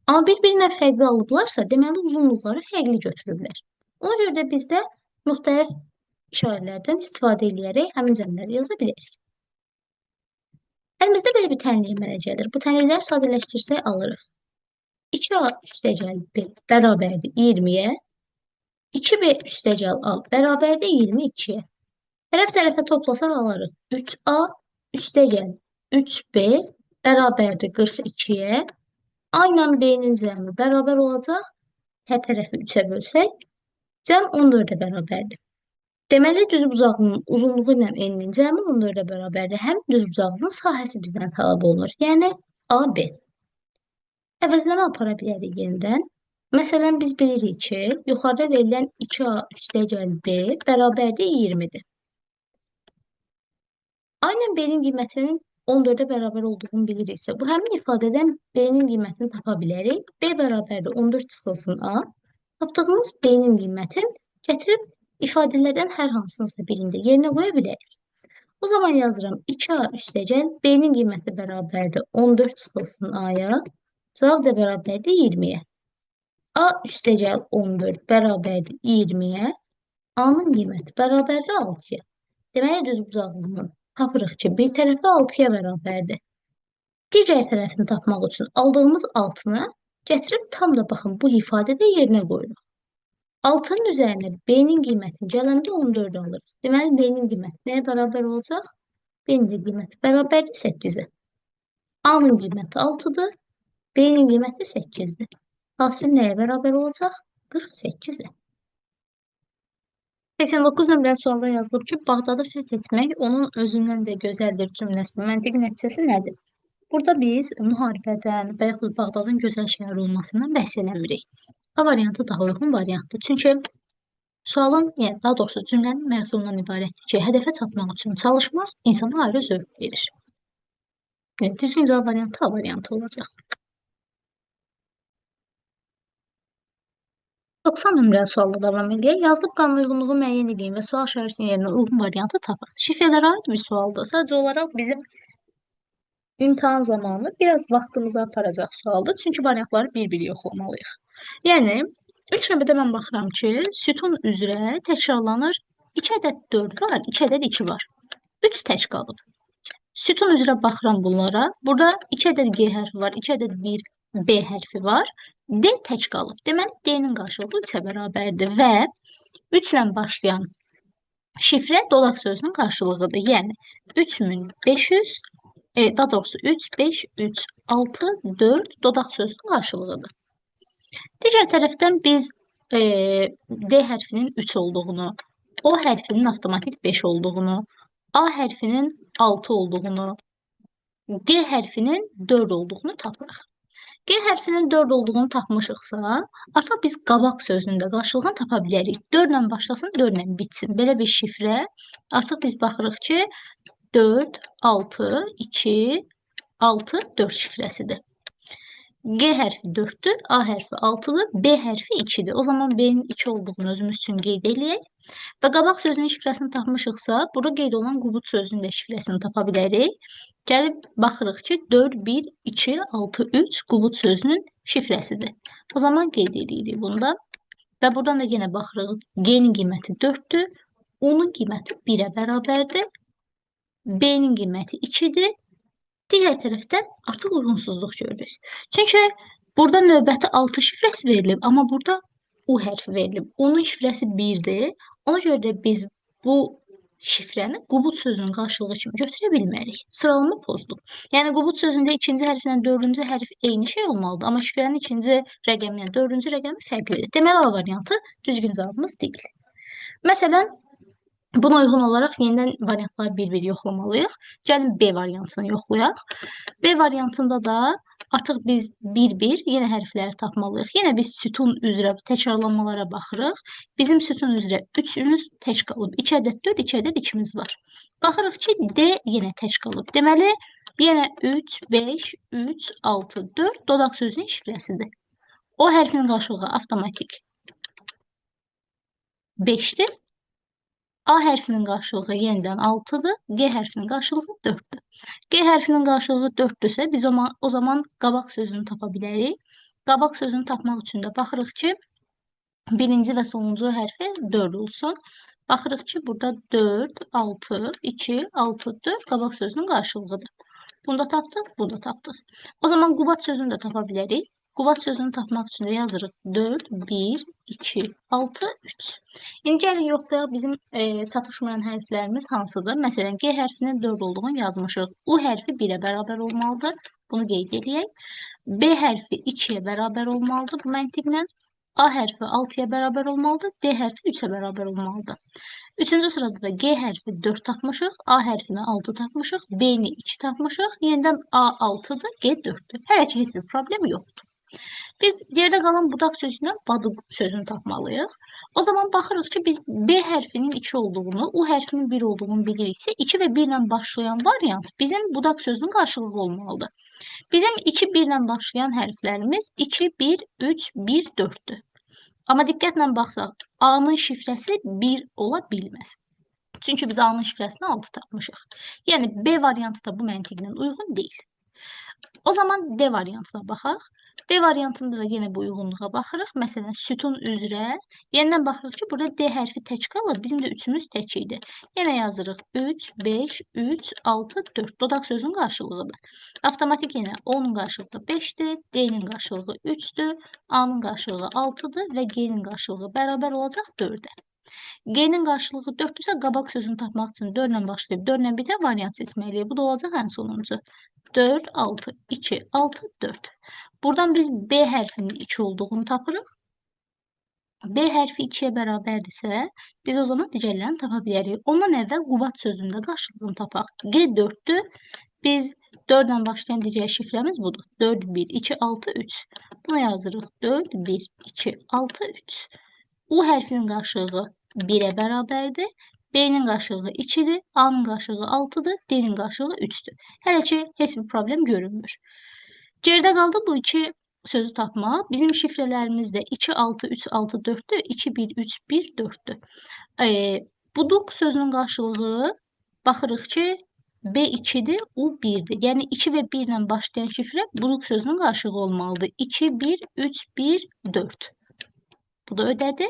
Amma bir-birindən fərqli alıblarsa, deməli, uzunluqları fərqli götürürlər. Ona görə də biz də müxtəlif işarələrdən istifadə edərək həmin cəmləri yaza bilərik. Əlimizdə belə bir tənlik əmələ gəlir. Bu tənlikləri sadələşdirsək alırıq. 2A üstəgəl B bərabərdir 20-yə, 2B üstəgəl A bərabərdir 22-yə. Tərəf-tərəfə toplasaq alırıq. 3A üstəgəl 3B bərabərdir 42-yə. A ilə B-nin cəmi bərabər olacaq. Hər tərəfi 3-ə bölsək, cəm 14-ə bərabərdir. Deməli, düzbucağının uzunluğu ilə eninin cəmi 14-ə bərabərdir. Həm düzbucağının sahəsi bizdən tələb olunur. Yəni, AB. Əvəzləmə apara bilərik yenidən. Məsələn, biz bilirik ki, yuxarıda verilən 2A üstəgəl B bərabərdir 20-dir. A ilə B-nin qiymətinin 14-ə bərabər olduğunu biliriksə, bu həmin ifadədən B-nin qiymətini tapa bilərik. B bərabərdir 14 çıxılsın A. Tapdığımız B-nin qiymətini gətirib ifadələrdən hər hansınızsa birində yerinə qoya bilərik. O zaman yazıram 2A üstəgəl B-nin qiyməti bərabərdir 14 çıxılsın A-ya. Cavab da bərabərdir 20-yə. A üstəgəl 14 bərabərdir 20-yə. A-nın qiyməti bərabərdir 6-ya. Deməli, düzbucaqlığını tapırıq ki, bir tərəfi 6-ya bərabərdir. Digər tərəfini tapmaq üçün aldığımız 6-nı gətirib tam da baxın bu ifadədə yerinə qoyuruq. 6-nın üzərinə B-nin qiymətini gələndə 14 alırıq. Deməli, B-nin qiyməti nəyə bərabər olacaq? B-nin qiyməti bərabərdir 8-ə. A-nın qiyməti 6-dır, B-nin qiyməti 8-dir. Hasil nəyə bərabər olacaq? 48-ə. 89 nömrəli sualda yazılıb ki, Bağdadı fəth etmək onun özündən də gözəldir cümləsinin məntiqi nəticəsi nədir? Burada biz müharibədən və yaxud Bağdadın gözəl şəhər olmasından bəhs eləmirik. A variantı daha uyğun variantdır. Çünki sualın, yəni daha doğrusu cümlənin məzmunundan ibarətdir ki, hədəfə çatmaq üçün çalışmaq insana ayrı zövq verir. Yəni, düzgün cavab variantı A variantı olacaq. 90 nömrəli sualla davam edək. Yazılıb qanun uyğunluğu müəyyən edin və sual işarəsinin yerinə uyğun variantı tapın. Şifrələrə aid bir sualdır. Sadəcə olaraq bizim imtahan zamanı biraz vaxtımızı aparacaq sualdır. Çünki variantları bir-bir yoxlamalıyıq. Yəni, ilk növbədə mən baxıram ki, sütun üzrə təkrarlanır. 2 ədəd 4 var, 2 ədəd 2 var. 3 tək qalıb. Sütun üzrə baxıram bunlara. Burada 2 ədəd G hərfi var, 2 ədəd 1 B hərfi var. D tək qalıb. Deməli, D-nin qarşılığı 3-ə bərabərdir və 3 ilə başlayan şifrə dodaq sözünün qarşılığıdır. Yəni, 3500, daha doğrusu 3, 5, 3, 6, 4 dodaq sözünün qarşılığıdır. Digər tərəfdən biz D hərfinin 3 olduğunu, O hərfinin avtomatik 5 olduğunu, A hərfinin 6 olduğunu, G hərfinin 4 olduğunu tapırıq. G hərfinin 4 olduğunu tapmışıqsa, artıq biz qabaq sözünün də qarşılığını tapa bilərik. 4 ilə başlasın, 4 ilə bitsin. Belə bir şifrə. Artıq biz baxırıq ki, 4, 6, 2, 6, 4 şifrəsidir. G hərfi 4-dür, A hərfi 6-dır, B hərfi 2-dir. O zaman B-nin 2 olduğunu özümüz üçün qeyd eləyək. Və qabaq sözünün şifrəsini tapmışıqsa, burada qeyd olunan qubut sözünün də şifrəsini tapa bilərik. Gəlib baxırıq ki, 4, 1, 2, 6, 3 qubut sözünün şifrəsidir. O zaman qeyd edirik bunda. Və buradan da yenə baxırıq, G-nin qiyməti 4-dür, O-nun qiyməti 1-ə bərabərdir, B-nin qiyməti 2-dir. Digər tərəfdən artıq uyğunsuzluq görürük. Çünki burada növbəti 6 şifrəsi verilib, amma burada U hərfi verilib. Onun şifrəsi 1-dir. Ona görə də biz bu şifrəni qubut sözünün qarşılığı kimi götürə bilmərik. Sıralama pozduq. Yəni, qubut sözündə ikinci hərflə dördüncü hərf eyni şey olmalıdır, amma şifrənin ikinci rəqəmi ilə dördüncü rəqəmi fərqlidir. Deməli, A variantı düzgün cavabımız deyil. Məsələn, buna uyğun olaraq yenidən variantları bir-bir yoxlamalıyıq. Gəlin B variantını yoxlayaq. B variantında da artıq biz bir-bir yenə hərfləri tapmalıyıq. Yenə biz sütun üzrə təkrarlanmalara baxırıq. Bizim sütun üzrə 3-ümüz tək qalıb. 2 ədəd 4, 2 ədəd 2-miz var. Baxırıq ki, D yenə tək qalıb. Deməli, yenə 3, 5, 3, 6, 4 dodaq sözünün şifrəsidir. O hərfinin qarşılığı avtomatik 5-dir. A hərfinin qarşılığı yenidən 6-dır, G hərfinin qarşılığı 4-dür. G hərfinin qarşılığı 4-dürsə, biz o zaman qabaq sözünü tapa bilərik. Qabaq sözünü tapmaq üçün də baxırıq ki, birinci və sonuncu hərfi 4 olsun. Baxırıq ki, burada 4, 6, 2, 6, 4 qabaq sözünün qarşılığıdır. Bunu da tapdıq, bunu da tapdıq. O zaman qubat sözünü də tapa bilərik. Qubat sözünü tapmaq üçün də yazırıq 4, 1, 2, 6, 3. İndi gəlin yoxlayaq bizim çatışmayan hərflərimiz hansıdır? Məsələn, G hərfinin 4 olduğunu yazmışıq. U hərfi 1-ə bərabər olmalıdır. Bunu qeyd edək. B hərfi 2-yə bərabər olmalıdır bu məntiqlə. A hərfi 6-ya bərabər olmalıdır. D hərfi 3-ə bərabər olmalıdır. Üçüncü sırada da G hərfi 4 tapmışıq. A hərfini 6 tapmışıq. B-ni 2 tapmışıq. Yenidən A 6-dır, G 4-dür. Hələ ki, heç bir problem yoxdur. Biz yerdə qalan budaq sözündən badıq sözünü tapmalıyıq. O zaman baxırıq ki, biz B hərfinin 2 olduğunu, U hərfinin 1 olduğunu biliriksə, 2 və 1 ilə başlayan variant bizim budaq sözünün qarşılığı olmalıdır. Bizim 2, 1 ilə başlayan hərflərimiz 2, 1, 3, 1, 4-dür. Amma diqqətlə baxsaq, A-nın şifrəsi 1 ola bilməz. Çünki biz A-nın şifrəsini 6 tapmışıq. Yəni B variantı da bu məntiqlə uyğun deyil. O zaman D variantına baxaq. D variantında da yenə bu uyğunluğa baxırıq. Məsələn, sütun üzrə yenidən baxırıq ki, burada D hərfi tək qalır. Bizim də 3-ümüz tək idi. Yenə yazırıq 3, 5, 3, 6, 4. Dodaq sözünün qarşılığıdır. Avtomatik yenə O-nun qarşılığı 5-dir, D-nin qarşılığı 3-dür, A-nın qarşılığı 6-dır və G-nin qarşılığı bərabər olacaq 4-ə. G-nin qarşılığı 4-dürsə, qabaq sözünü tapmaq üçün 4 ilə başlayıb 4 ilə bitən variant seçməliyik. Bu da olacaq ən sonuncu. 4, 6, 2, 6, 4. Buradan biz B hərfinin 2 olduğunu tapırıq. B hərfi 2-yə bərabərdirsə, biz o zaman digərlərini tapa bilərik. Ondan əvvəl Qubat sözündə qarşılığını tapaq. G 4-dür. Biz 4 ilə başlayan digər şifrəmiz budur. 4, 1, 2, 6, 3. Buna yazırıq. 4, 1, 2, 6, 3. U hərfinin qarşılığı 1-ə bərabərdir. B-nin qarşılığı 2-dir, A-nın qarşılığı 6-dır, D-nin qarşılığı 3-dür. Hələ ki, heç bir problem görünmür. Geridə qaldı bu iki sözü tapmaq. Bizim şifrələrimiz də 2, 6, 3, 6, 4-dür, 2, 1, 3, 1, 4-dür. Buduq sözünün qarşılığı baxırıq ki, B2-dir, U1-dir. Yəni 2 və 1 ilə başlayan şifrə buduq sözünün qarşılığı olmalıdır. 2, 1, 3, 1, 4. Bu da ödədi.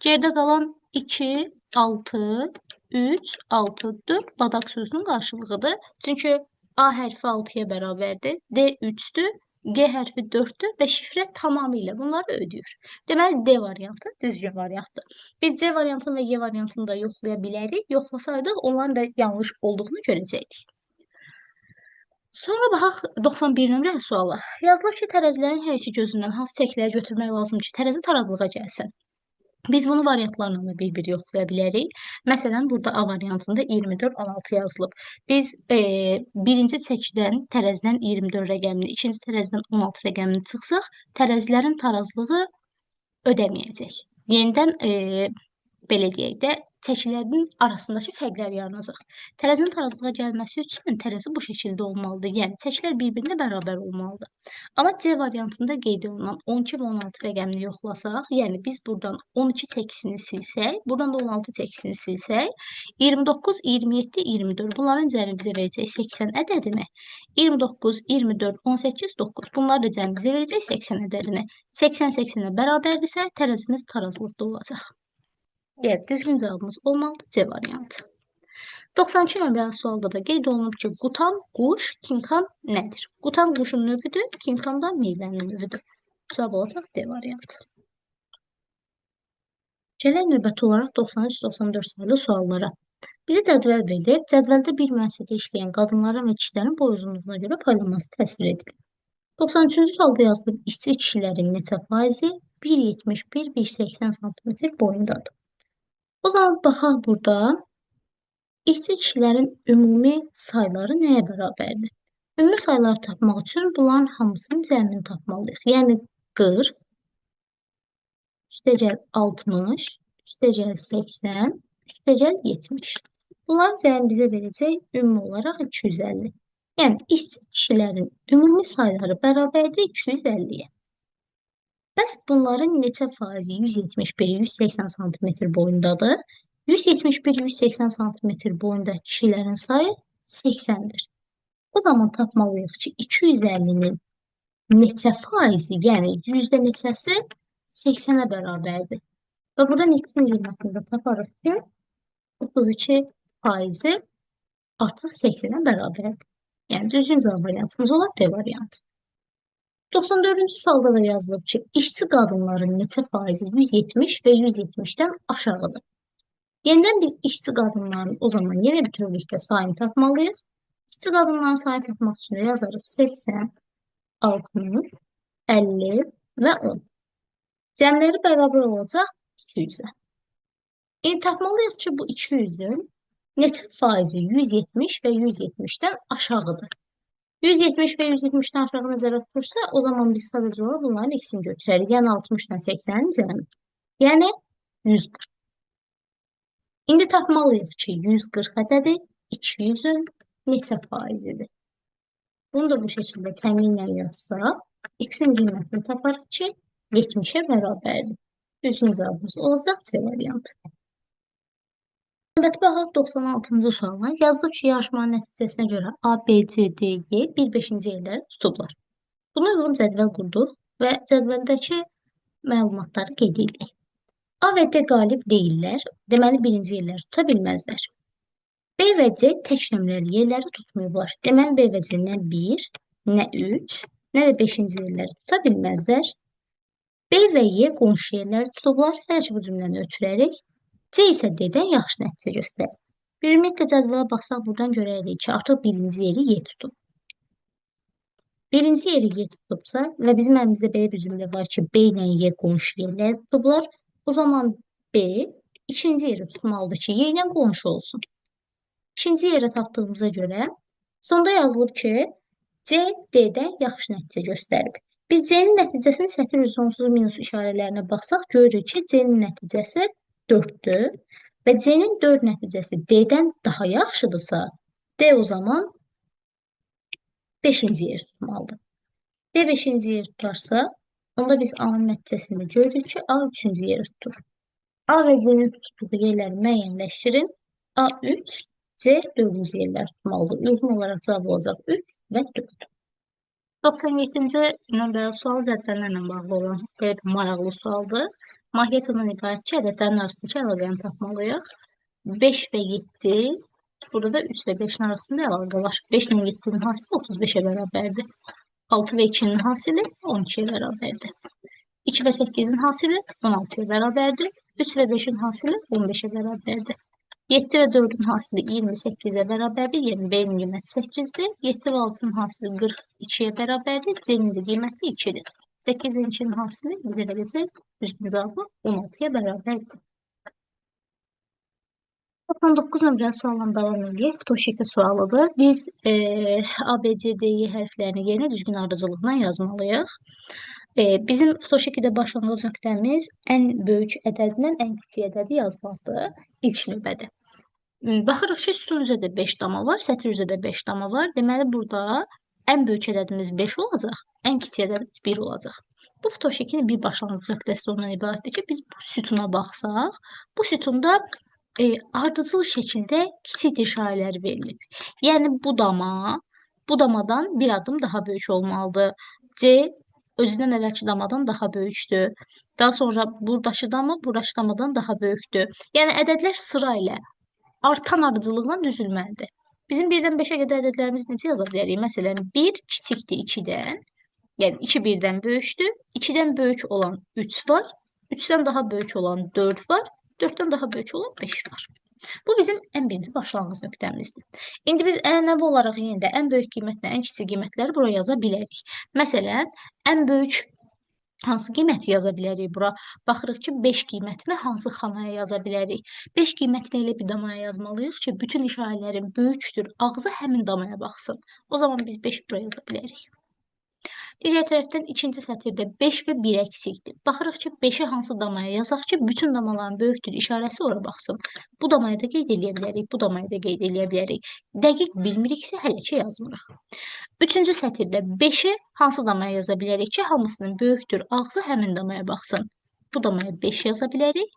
Geridə qalan 2, 6, 3, 6, 4 badaq sözünün qarşılığıdır. Çünki A hərfi 6-ya bərabərdir, D 3-dür, G hərfi 4-dür və şifrə tamamilə bunları ödəyir. Deməli, D variantı düzgün variantdır. Biz C variantını və G variantını da yoxlaya bilərik. Yoxlasaydıq, onların da yanlış olduğunu görəcəkdik. Sonra baxaq 91 nömrəli suala. Yazılıb ki, tərəzilərin hər iki gözündən hansı çəkiləri götürmək lazım ki, tərəzi tarazlığa gəlsin. Biz bunu variantlarla da bir-bir yoxlaya bilərik. Məsələn, burada A variantında 24, 16 yazılıb. Biz birinci çəkidən tərəzidən 24 rəqəmini, ikinci tərəzidən 16 rəqəmini çıxsaq, tərəzilərin tarazlığı ödəməyəcək. Yenidən belə deyək də, çəkilərin arasındakı fərqlər yaranacaq. Tərəzinin tarazlığa gəlməsi üçün tərəzi bu şəkildə olmalıdır. Yəni, çəkilər bir-birinə bərabər olmalıdır. Amma C variantında qeyd olunan 12 və 16 rəqəmini yoxlasaq, yəni biz buradan 12 çəkisini silsək, buradan da 16 çəkisini silsək, 29, 27, 24 bunların cəmi bizə verəcək 80 ədədini. 29, 24, 18, 9 bunlar da cəmi bizə verəcək 80 ədədini. 80 80-ə bərabərdirsə, tərəzimiz tarazlıqda olacaq. Yəni, düzgün cavabımız olmalıdır C variantı. 92 nömrəli sualda da qeyd olunub ki, qutan, quş, kinkan nədir? Qutan quşun növüdür, kinkan da meyvənin növüdür. Cavab olacaq D variantı. Gələk növbəti olaraq 93-94 sayılı suallara. Bizə cədvəl verilir. Cədvəldə bir müəssisədə işləyən qadınların və kişilərin boy uzunluğuna görə paylanması təsvir edilir. 93-cü sualda yazılıb işçi kişilərin neçə faizi 1,71, 1,80 sm boyundadır. O zaman baxaq burada, işçi kişilərin ümumi sayları nəyə bərabərdir? Ümumi sayları tapmaq üçün bunların hamısının cəmini tapmalıyıq. Yəni 40, üstəgəl 60, üstəgəl 80, üstəgəl 70. Bunların cəmi bizə verəcək ümumi olaraq 250. Yəni işçi kişilərin ümumi sayları bərabərdir 250-yə. Bəs bunların neçə faizi 171, 180 sm boyundadır? 171, 180 sm boyunda kişilərin sayı 80-dir. O zaman tapmalıyıq ki, 250-nin neçə faizi, yəni yüzdə neçəsi 80-ə bərabərdir. Və buradan x-in qiymətini də taparıq ki, 32 faizi artıq 80-ə bərabərdir. Yəni düzgün cavab variantımız olar D variantı. 94-cü sualda da yazılıb ki, işçi qadınların neçə faizi 170 və 170-dən aşağıdır. Yenidən biz işçi qadınların o zaman yenə bütövlükdə sayını tapmalıyıq. İşçi qadınların sayını tapmaq üçün də yazarıq 80, 60, 50 və 10. Cəmləri bərabər olacaq 200-ə. Yəni tapmalıyıq ki, bu 200-ün neçə faizi 170 və 170-dən aşağıdır. 170 və 170-dən aşağı nəzərdə tutulursa, o zaman biz sadəcə olaraq bunların ikisini götürərik. Yəni 60-dan 80-in cəmi. Yəni 140. İndi tapmalıyıq ki, 140 ədədi 200-ün neçə faizidir? Bunu da bu şəkildə təminlə yazsaq, x-in qiymətini taparıq ki, 70-ə bərabərdir. Düzgün cavabımız olacaq C variantı. Növbəti baxaq 96-cı suala. Yazılıb ki, yarışmanın nəticəsinə görə A, B, C, D, E 1-5-ci yerləri tutublar. Buna uyğun cədvəl qurduq və cədvəldəki məlumatları qeyd edirik. A və D qalib deyirlər, deməli birinci yerləri tuta bilməzlər. B və C tək nömrəli yerləri tutmuyublar. Deməli B və C nə 1, nə 3, nə də 5-ci yerləri tuta bilməzlər. B və Y qonşu yerləri tutublar. Hər ki, bu cümləni ötürərik. C isə D-dən yaxşı nəticə göstərir. Bir ümumiyyətlə cədvələ baxsaq, buradan görərik ki, artıq birinci yeri Y tutub. Birinci yeri Y tutubsa və bizim əlimizdə belə bir cümlə var ki, B ilə Y qonşu yerləri tutublar. O zaman B ikinci yeri tutmalıdır ki, Y ilə qonşu olsun. İkinci yeri tapdığımıza görə sonda yazılıb ki, C D-dən yaxşı nəticə göstərib. Biz C-nin nəticəsini sətir üzrə sonsuz minus işarələrinə baxsaq, görürük ki, C-nin nəticəsi 4-dür və C-nin 4 nəticəsi D-dən daha yaxşıdırsa, D o zaman 5-ci yer tutmalıdır. D 5-ci yer tutarsa, onda biz A-nın nəticəsində görürük ki, A 3-cü yeri tutur. A və C-nin tutduğu yerləri müəyyənləşdirin. A 3, C 4-cü yerlər tutmalıdır. Uyğun olaraq cavab olacaq 3 və 4. 97-ci nömrəli sual cədvəllərlə bağlı olan belə bir maraqlı sualdır. Mahiyyət ondan ibarət ki, ədədlərin arasındakı əlaqəni tapmalıyıq. 5 və 7, burada da 3 və 5-in arasında əlaqə var. 5 ilə 7-nin hasili 35-ə bərabərdir. 6 və 2-nin hasili 12-yə bərabərdir. 2 və 8-in hasili 16-ya bərabərdir. 3 və 5-in hasili 15-ə bərabərdir. 7 və 4-ün hasili 28-ə bərabərdir. Yəni B-nin qiyməti 8-dir. 7 və 6-nın hasili 42-yə bərabərdir. C-nin də qiyməti 2-dir. 8 və 2-nin hasili bizə verəcək düzgün cavabı 16-ya bərabərdir. 99 nömrəli sualla davam edək. Ftoşiki sualıdır. Biz A, B, C, D, E hərflərini yerinə düzgün ardıcılıqla yazmalıyıq. Bizim ftoşikidə başlanğıc nöqtəmiz ən böyük ədədlə ən kiçik ədədi yazmaqdır. İlk növbədə. Baxırıq ki, sütun üzrə də 5 dama var, sətir üzrə də 5 dama var. Deməli, burada ən böyük ədədimiz 5 olacaq, ən kiçik ədədimiz 1 olacaq. Bu ftoşikinin bir başlanğıc nöqtəsi ondan ibarətdir ki, biz bu sütuna baxsaq, bu sütunda ardıcıl şəkildə kiçik işarələr verilib. Yəni, bu damadan bir adım daha böyük olmalıdır. C, özündən əvvəlki damadan daha böyükdür. Daha sonra buradakı damadan daha böyükdür. Yəni, ədədlər sıra ilə artan ardıcılıqla düzülməlidir. Bizim 1-dən 5-ə qədər ədədlərimizi necə yaza bilərik? Məsələn, 1 kiçikdir 2-dən, yəni 2 1-dən böyükdür. 2-dən böyük olan 3 var, 3-dən daha böyük olan 4 var, 4-dən daha böyük olan 5 var. Bu bizim ən birinci başlanğıc nöqtəmizdir. İndi biz ənənəvi olaraq yenə də ən böyük qiymətlə ən kiçik qiymətləri buraya yaza bilərik. Məsələn, ən böyük hansı qiyməti yaza bilərik bura? Baxırıq ki, 5 qiymətini hansı xanaya yaza bilərik? 5 qiymətini elə bir damaya yazmalıyıq ki, bütün işarələrin böyükdür ağzı həmin damaya baxsın. O zaman biz 5 buraya yaza bilərik. Digər tərəfdən ikinci sətirdə 5 və 1 əksikdir. Baxırıq ki, 5-i hansı damaya yazaq ki, bütün damaların böyükdür işarəsi ora baxsın. Bu damaya da qeyd edə bilərik, bu damaya da qeyd edə bilərik. Dəqiq bilmiriksə hələ ki yazmırıq. Üçüncü sətirdə 5-i hansı damaya yaza bilərik ki, hamısının böyükdür ağzı həmin damaya baxsın. Bu damaya 5 yaza bilərik.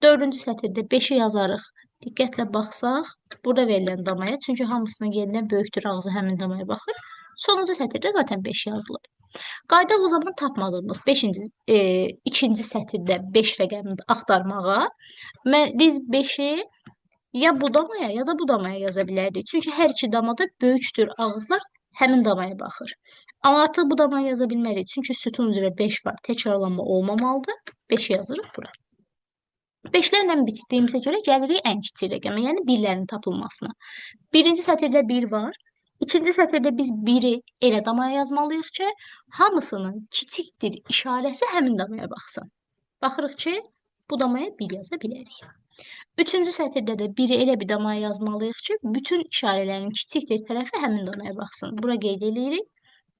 Dördüncü sətirdə 5-i yazarıq. Diqqətlə baxsaq, burada verilən damaya, çünki hamısının yerindən böyükdür ağzı həmin damaya baxır. Sonuncu sətirdə zaten 5 yazılıb. Qayda o zaman tapmadığımız ikinci sətirdə 5 rəqəmini axtarmağa biz 5-i ya bu damaya ya da bu damaya yaza bilərdik. Çünki hər iki damada böyükdür ağızlar həmin damaya baxır. Amma artıq bu damaya yaza bilmərik. Çünki sütun üzrə 5 var. Təkrarlanma olmamalıdır. 5-i yazırıq bura. 5-lərlə bitirdiyimizə görə gəlirik ən kiçik rəqəmə, yəni 1-lərin tapılmasına. Birinci sətirdə 1 var. İkinci sətirdə biz 1-i elə damaya yazmalıyıq ki, hamısının kiçikdir işarəsi həmin damaya baxsın. Baxırıq ki, bu damaya 1 yaza bilərik. Üçüncü sətirdə də 1-i elə bir damaya yazmalıyıq ki, bütün işarələrin kiçikdir tərəfi həmin damaya baxsın. Bura qeyd edirik.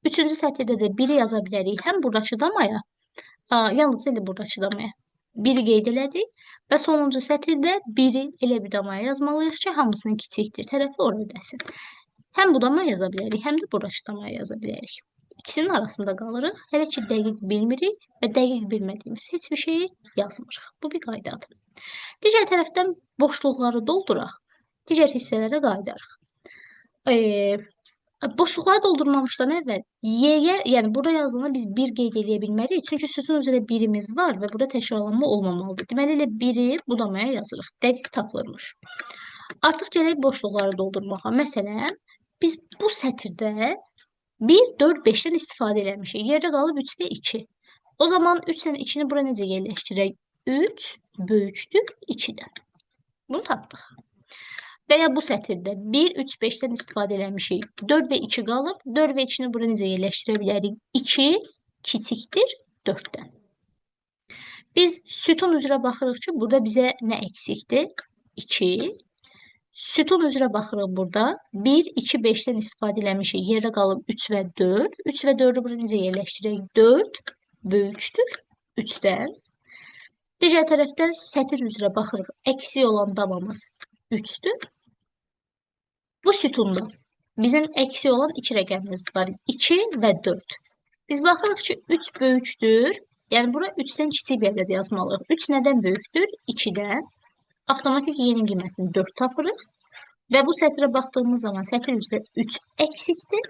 Üçüncü sətirdə də 1-i yaza bilərik həm buradakı damaya, yalnız elə buradakı damaya. 1-i qeyd elədik və sonuncu sətirdə 1-i elə bir damaya yazmalıyıq ki, hamısının kiçikdir tərəfi orada dəsin. Həm bu damaya yaza bilərik, həm də buradakı damaya yaza bilərik. İkisinin arasında qalırıq. Hələ ki dəqiq bilmirik və dəqiq bilmədiyimiz heç bir şeyi yazmırıq. Bu bir qaydadır. Digər tərəfdən boşluqları dolduraq. Digər hissələrə qayıdarıq. Boşluqları doldurmamışdan əvvəl Y-yə, yəni burada yazılanı biz 1 qeyd edə bilmərik. Çünki sütun üzrə birimiz var və burada təkrarlanma olmamalıdır. Deməli, elə 1-i budamaya yazırıq. Dəqiq tapılırmış. Artıq gələk boşluqları doldurmağa. Məsələn, biz bu sətirdə 1, 4, 5-dən istifadə eləmişik. Yerdə qalıb 3 və 2. O zaman 3-dən 2-ni bura necə yerləşdirək? 3 böyükdür 2-dən. Bunu tapdıq. Və ya bu sətirdə 1, 3, 5-dən istifadə eləmişik. 4 və 2 qalıb. 4 və 2-ni bura necə yerləşdirə bilərik? 2 kiçikdir 4-dən. Biz sütun üzrə baxırıq ki, burada bizə nə eksikdir? 2. Sütun üzrə baxırıq burada. 1, 2, 5-dən istifadə eləmişik. Yerdə qalıb 3 və 4. 3 və 4-ü bura necə yerləşdirək? 4 böyükdür 3-dən. Digər tərəfdən sətir üzrə baxırıq. Əksi olan davamız 3-dür. Bu sütunda bizim eksi olan 2 rəqəmimiz var. 2 və 4. Biz baxırıq ki, 3 böyükdür. Yəni, bura 3-dən kiçik bir ədəd yazmalıyıq. 3 nədən böyükdür? 2-dən. Avtomatik Y-nin qiymətini 4 tapırıq. Və bu sətirə baxdığımız zaman sətir üzrə 3 eksikdir.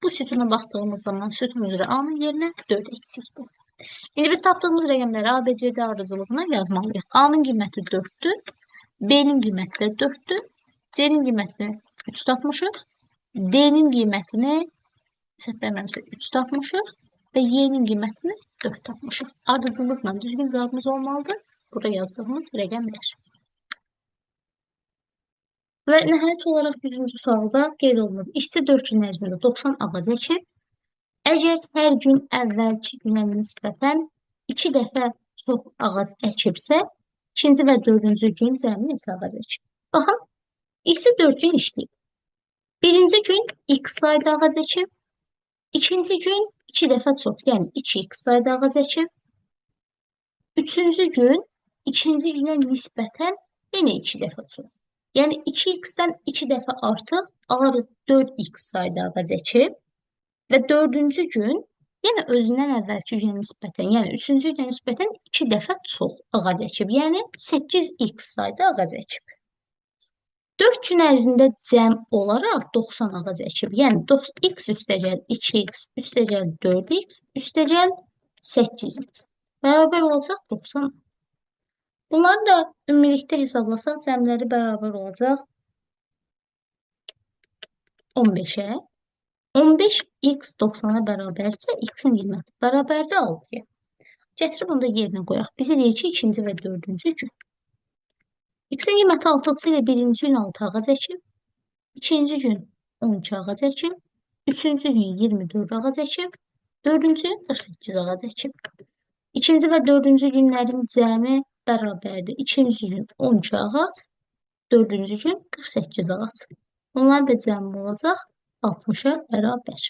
Bu sütuna baxdığımız zaman sütun üzrə A-nın yerinə 4 eksikdir. İndi biz tapdığımız rəqəmləri ABCD ardıcılığına yazmalıyıq. A-nın qiyməti 4-dür. B-nin qiyməti də 4-dür. C-nin qiymətini 3 tapmışıq. D-nin qiymətini səhv verməmişsə 3 tapmışıq və Y-nin qiymətini 4 tapmışıq. Ardıcıllıqla düzgün cavabımız olmalıdır. Burada yazdığımız rəqəmlər. Və nəhayət olaraq 100-cü sualda qeyd olunur. İşçi 4 gün ərzində 90 ağac əkib. Əgər hər gün əvvəlki günə nisbətən 2 dəfə çox ağac əkibsə, ikinci və dördüncü gün cəmi neçə ağac əkib? Baxın, işçi 4 gün işləyib. Birinci gün x sayda ağac əkib. İkinci gün 2 dəfə çox, yəni 2x sayda ağac əkib. Üçüncü gün ikinci günə nisbətən yenə 2 dəfə çox. Yəni 2x-dən 2 dəfə artıq alırıq 4x sayda ağac əkib. Və dördüncü gün yenə özündən əvvəlki günə nisbətən, yəni üçüncü günə nisbətən 2 dəfə çox ağac əkib. Yəni 8x sayda ağac əkib. 4 gün ərzində cəm olaraq 90 ağac əkib. Yəni x üstəgəl 2x üstəgəl 4x üstəgəl 8x bərabər olacaq 90. Bunları da ümumilikdə hesablasaq cəmləri bərabər olacaq 15-ə. 15x 90-a bərabərsə x-in qiyməti bərabərdir 6-ya. Gətirib onu da yerinə qoyaq. Biz eləyək ki, ikinci və dördüncü gün. X-in qiyməti 6-sı ilə birinci gün 6 ağac əkib, ikinci gün 12 ağac əkib, üçüncü gün 24 ağac əkib, dördüncü gün 48 ağac əkib. İkinci və dördüncü günlərin cəmi bərabərdir. İkinci gün 12 ağac, dördüncü gün 48 ağac. Onlar da cəmi olacaq 60-a bərabər.